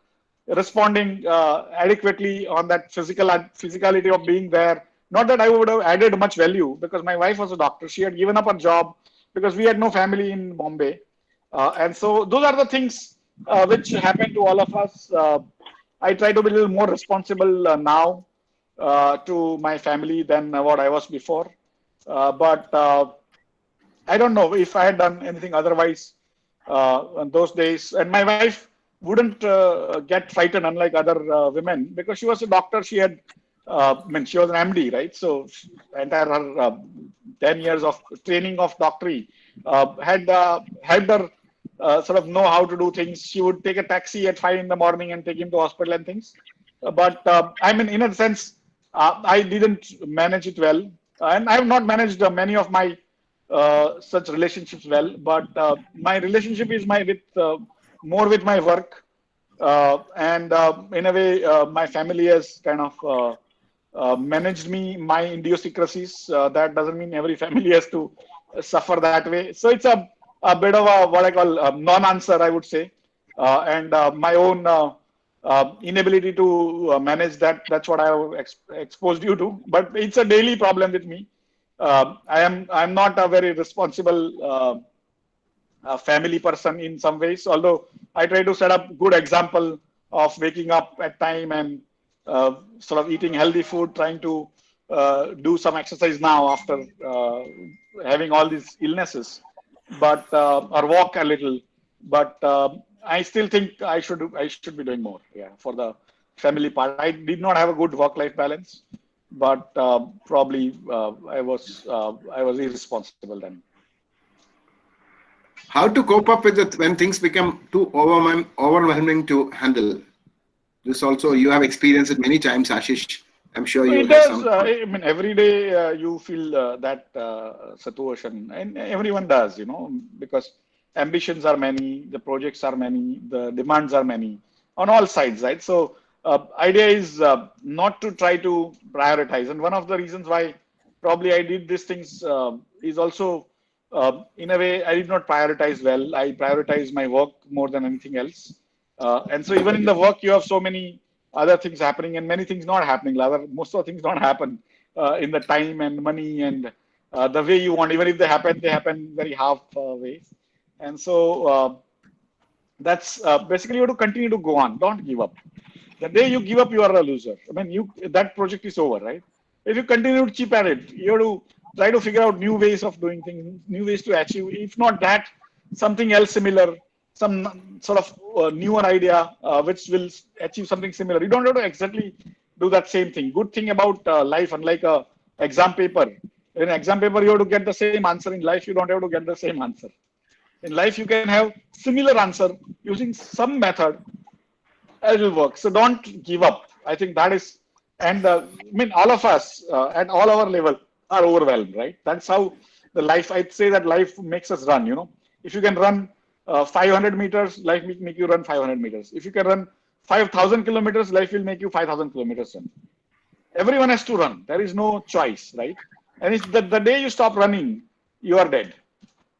Speaker 2: responding adequately on that physicality of being there. Not that I would have added much value, because my wife was a doctor. She had given up her job because we had no family in Bombay. And so those are the things which happen to all of us. I try to be a little more responsible now to my family than what I was before. But I don't know if I had done anything otherwise in those days. And my wife wouldn't get frightened, unlike other women, because she was a doctor. She had, she was an MD, right? So entire her 10 years of training of doctory had helped her sort of know how to do things. She would take a taxi at 5 in the morning and take him to hospital and things. But I mean, in a sense, I didn't manage it well, and I have not managed many of my such relationships well. But my relationship is more with my work, and in a way, my family has kind of managed my idiosyncrasies. That doesn't mean every family has to suffer that way. So it's a bit of a what I call non-answer, I would say, and my own inability to manage that. That's what I have exposed you to. But it's a daily problem with me. I'm not a very responsible family person in some ways, although I try to set up good example of waking up at time and sort of eating healthy food, trying to do some exercise now after having all these illnesses, but or walk a little. But I still think I should be doing more, yeah, for the family part. I did not have a good work-life balance, but probably I was irresponsible then.
Speaker 1: How to cope up with it when things become too overwhelming to handle? This also, you have experienced it many times, Ashish. I'm sure you
Speaker 2: It
Speaker 1: have
Speaker 2: does.
Speaker 1: some.
Speaker 2: I mean, every day you feel that situation, and everyone does, because ambitions are many, the projects are many, the demands are many on all sides, right? So, idea is not to try to prioritize, and one of the reasons why probably I did these things is also, in a way, I did not prioritize well. I prioritize my work more than anything else, and so even in the work, you have so many other things happening and many things not happening. Most of the things don't happen in the time and money and the way you want. Even if they happen very half ways. And so that's basically you have to continue to go on. Don't give up. The day you give up, you are a loser. I mean, that project is over, right? If you continue to chip at it, you have to try to figure out new ways of doing things, new ways to achieve. If not that, something else similar, some sort of newer idea which will achieve something similar. You don't have to exactly do that same thing. Good thing about life, unlike a exam paper. In an exam paper, you have to get the same answer. In life, you don't have to get the same answer. In life, you can have similar answer using some method. It will work. So don't give up. I think that is, and I mean, all of us at all our level are overwhelmed, right? That's how the life. I'd say that life makes us run. If you can run 500 meters, life will make you run 500 meters. If you can run 5,000 kilometers, life will make you 5,000 kilometers run. Everyone has to run. There is no choice, right? And it's the day you stop running, you are dead.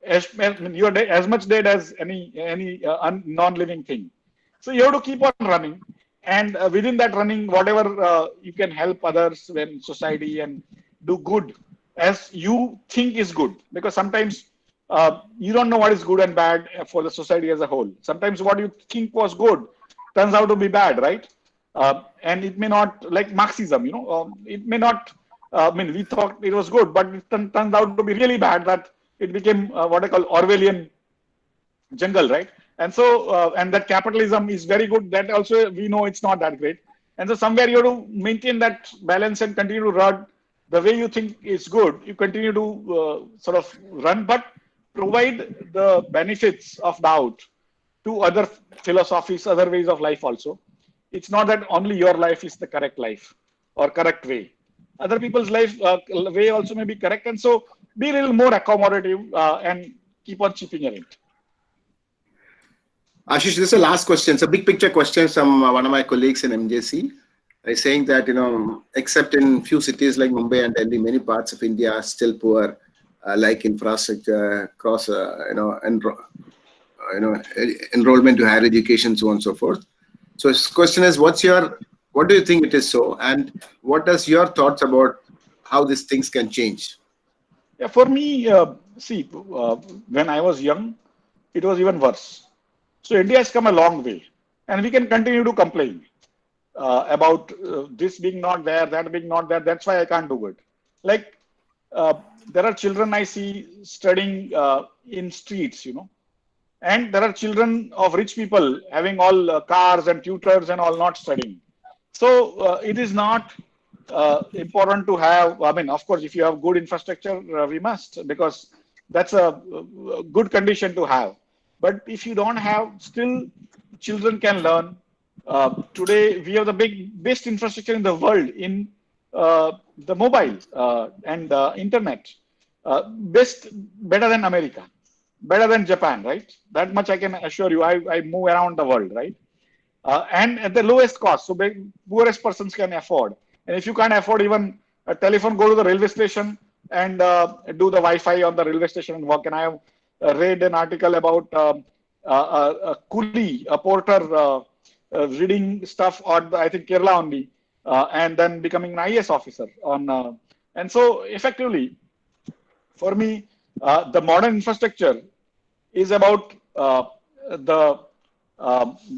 Speaker 2: You are as much dead as any non-living thing. So you have to keep on running. and within that running, whatever you can help others in society and do good as you think is good, because sometimes you don't know what is good and bad for the society as a whole. Sometimes what you think was good turns out to be bad, right? And it may not, like Marxism, it may not, I mean, we thought it was good, but it turns out to be really bad, that it became what I call Orwellian jungle, right? And so, and that capitalism is very good, that also we know it's not that great. And so somewhere you have to maintain that balance and continue to run the way you think is good. You continue to sort of run, but provide the benefits of doubt to other philosophies, other ways of life also. It's not that only your life is the correct life or correct way. Other people's life way also may be correct. And so be a little more accommodative and keep on chipping in it.
Speaker 1: Ashish, this is the last question. It's a big picture question from one of my colleagues in MJC. He's saying that, except in few cities like Mumbai and Delhi, many parts of India are still poor, like infrastructure, enrollment to higher education, so on and so forth. So his question is, what do you think it is so? And what is your thoughts about how these things can change?
Speaker 2: Yeah, for me, when I was young, it was even worse. So India has come a long way, and we can continue to complain about this being not there, that being not there. That's why I can't do it. Like there are children I see studying in streets, and there are children of rich people having all cars and tutors and all not studying. So it is not important to have. I mean, of course, if you have good infrastructure, we must, because that's a good condition to have. But if you don't have, still children can learn. Today, we have the best infrastructure in the world in the mobile and internet. Better than America, better than Japan, right? That much I can assure you. I move around the world, right? And at the lowest cost, so poorest persons can afford. And if you can't afford even a telephone, go to the railway station and do the Wi-Fi on the railway station and work. And I have read an article about a coolie, a porter, reading stuff on, I think, Kerala only, and then becoming an IAS officer. And so, effectively, for me, the modern infrastructure is about the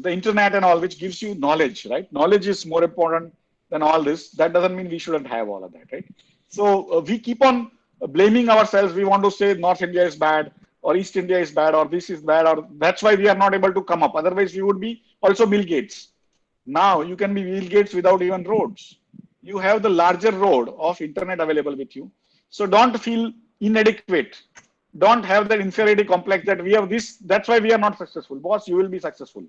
Speaker 2: internet and all, which gives you knowledge, right? Knowledge is more important than all this. That doesn't mean we shouldn't have all of that, right? So we keep on blaming ourselves. We want to say North India is bad, or East India is bad, or this is bad, or that's why we are not able to come up. Otherwise, we would be also Bill Gates. Now you can be Bill Gates without even roads. You have the larger road of internet available with you. So don't feel inadequate. Don't have that inferiority complex that we have this. That's why we are not successful. Boss, you will be successful.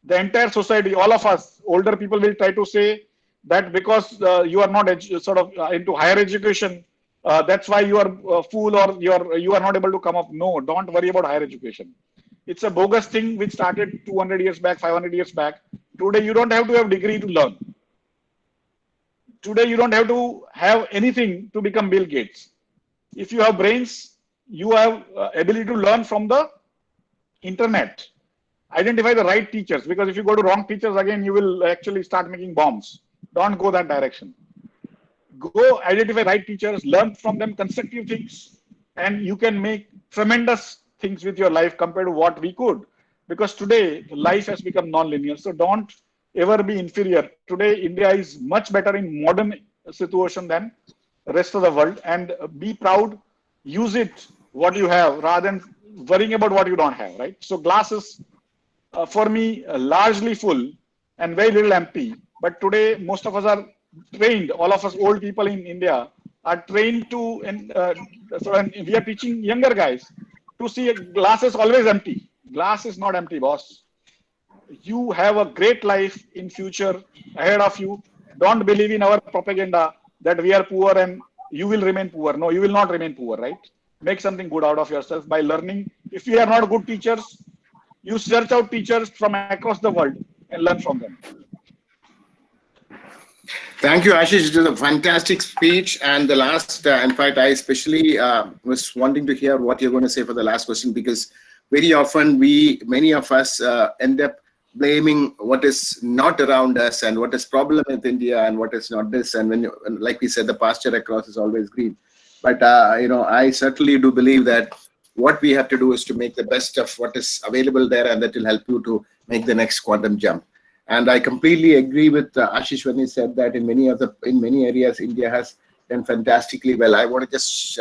Speaker 2: The entire society, all of us, older people will try to say that because you are not into higher education, that's why you are a fool, or you are not able to come up. No, don't worry about higher education. It's a bogus thing which started 200 years back, 500 years back. Today, you don't have to have degree to learn. Today, you don't have to have anything to become Bill Gates. If you have brains, you have ability to learn from the internet. Identify the right teachers, because if you go to wrong teachers, again, you will actually start making bombs. Don't go that direction. Go identify right teachers, learn from them constructive things, and you can make tremendous things with your life compared to what we could. Because today, life has become non-linear. So don't ever be inferior. Today, India is much better in modern situation than the rest of the world. And be proud, use it, what you have, rather than worrying about what you don't have, right? So glass is, for me, largely full and very little empty. But today, most of us are trained, all of us old people in India are trained to, and we are teaching younger guys to see a glass is always empty. Glass is not empty, boss. You have a great life in future ahead of you. Don't believe in our propaganda that we are poor and you will remain poor. No, you will not remain poor, right? Make something good out of yourself by learning. If you are not good teachers, you search out teachers from across the world and learn from them.
Speaker 1: Thank you, Ashish. It was a fantastic speech. And the last, in fact, I especially was wanting to hear what you're going to say for the last question, because very often many of us end up blaming what is not around us and what is problem with India and what is not this. And when you, and like we said, the pasture across is always green. But I certainly do believe that what we have to do is to make the best of what is available there, and that will help you to make the next quantum jump. And I completely agree with Ashish when he said that in many areas India has done fantastically well. I want to just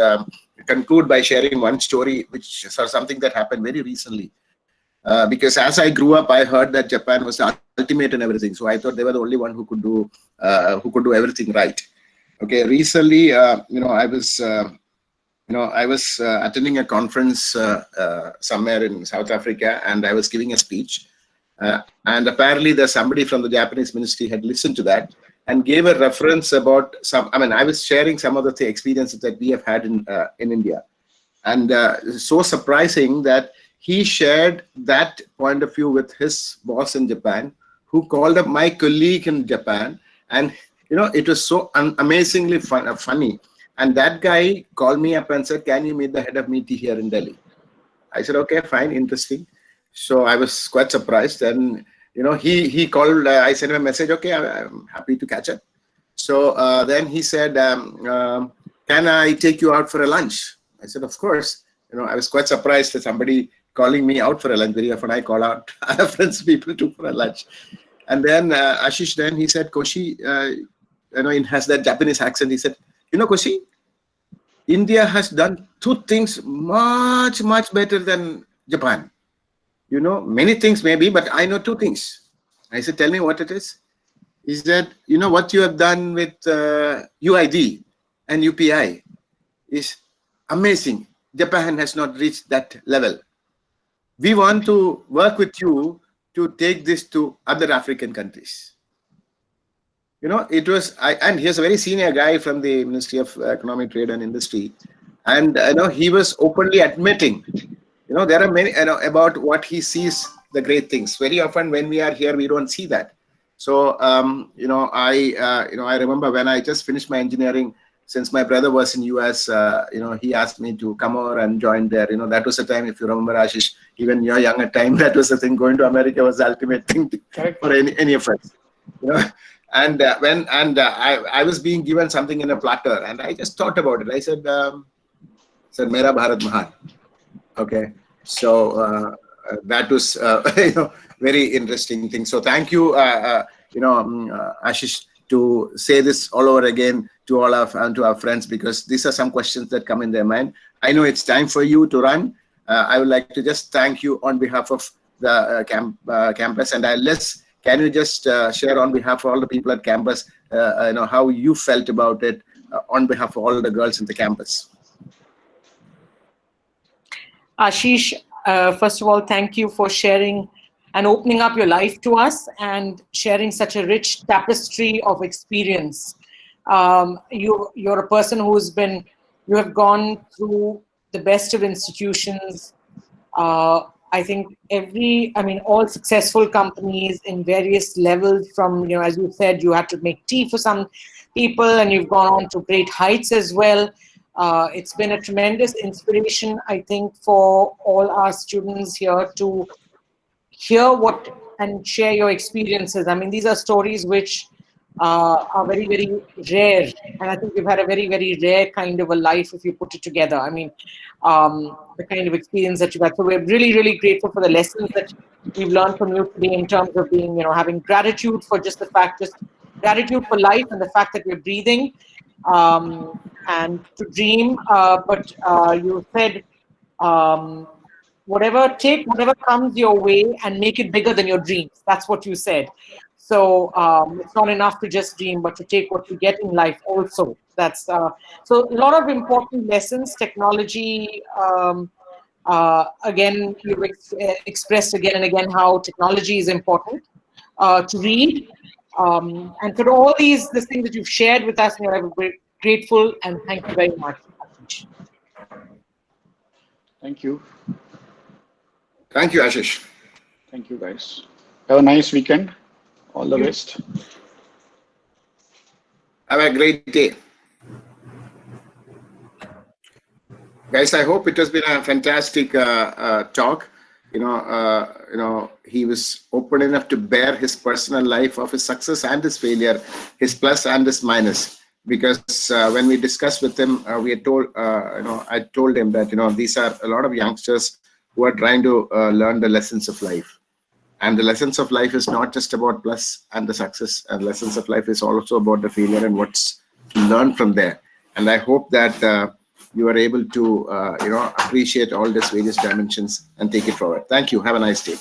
Speaker 1: conclude by sharing one story, which is something that happened very recently. Because as I grew up, I heard that Japan was the ultimate in everything. So I thought they were the only one who could do everything right. Okay, recently, I was attending a conference somewhere in South Africa, and I was giving a speech. And apparently, there's somebody from the Japanese ministry had listened to that and gave a reference about some. I mean, I was sharing some of the experiences that we have had in India, and so surprising that he shared that point of view with his boss in Japan, who called up my colleague in Japan, and it was so amazingly funny. And that guy called me up and said, "Can you meet the head of MITI here in Delhi?" I said, "Okay, fine, interesting." So I was quite surprised, and he called. I sent him a message. Okay, I'm happy to catch up. So then he said, "Can I take you out for a lunch?" I said, "Of course." I was quite surprised that somebody calling me out for a lunch. Very often I call out other friends, people too, for a lunch. And then Ashish, then he said, "Koshi," he has that Japanese accent. He said, "Koshi, India has done two things much, much better than Japan. Many things maybe, but I know two things." I said, "Tell me what it is." He said, "What you have done with UID and UPI is amazing. Japan has not reached that level. We want to work with you to take this to other African countries." It was, and he's a very senior guy from the Ministry of Economic Trade and Industry. And, he was openly admitting, there are many, about what he sees, the great things. Very often when we are here, we don't see that. So, I remember when I just finished my engineering, since my brother was in US, he asked me to come over and join there. That was the time, if you remember, Ashish, even your younger time, that was the thing. Going to America was the ultimate thing for any of us. And I was being given something in a platter, and I just thought about it. I said, "Mera Bharat Mahan." Okay, so that was very interesting thing. So thank you, Ashish, to say this all over again to all to our friends, because these are some questions that come in their mind. I know it's time for you to run. I would like to just thank you on behalf of the campus, and can you just share on behalf of all the people at campus, how you felt about it on behalf of all the girls in the campus?
Speaker 3: Ashish, first of all, thank you for sharing and opening up your life to us and sharing such a rich tapestry of experience. You're a person you have gone through the best of institutions. I think all successful companies in various levels, from, as you said, you had to make tea for some people, and you've gone on to great heights as well. It's been a tremendous inspiration, I think, for all our students here to hear and share your experiences. I mean, these are stories which are very, very rare. And I think you've had a very, very rare kind of a life if you put it together. I mean, the kind of experience that you've had. So we're really, really grateful for the lessons that we've learned from you today in terms of being, having gratitude for just gratitude for life and the fact that we're breathing, and to dream. But you said, take whatever comes your way and make it bigger than your dreams. That's what you said. So it's not enough to just dream, but to take what you get in life also. That's so a lot of important lessons. Technology, again, you've expressed again and again how technology is important to read. And for all these things that you've shared with us, we're grateful and thank you very much.
Speaker 2: Thank you.
Speaker 1: Thank you, Ashish.
Speaker 2: Thank you, guys. Have a nice weekend. All the best.
Speaker 1: Have a great day. Guys, I hope it has been a fantastic talk. he was open enough to bear his personal life of his success and his failure, his plus and his minus. Because when we discussed with him, we had told, I told him that, these are a lot of youngsters who are trying to learn the lessons of life. And the lessons of life is not just about plus and the success, and lessons of life is also about the failure and what's to learn from there. And I hope that you are able to, appreciate all these various dimensions and take it forward. Thank you. Have a nice day.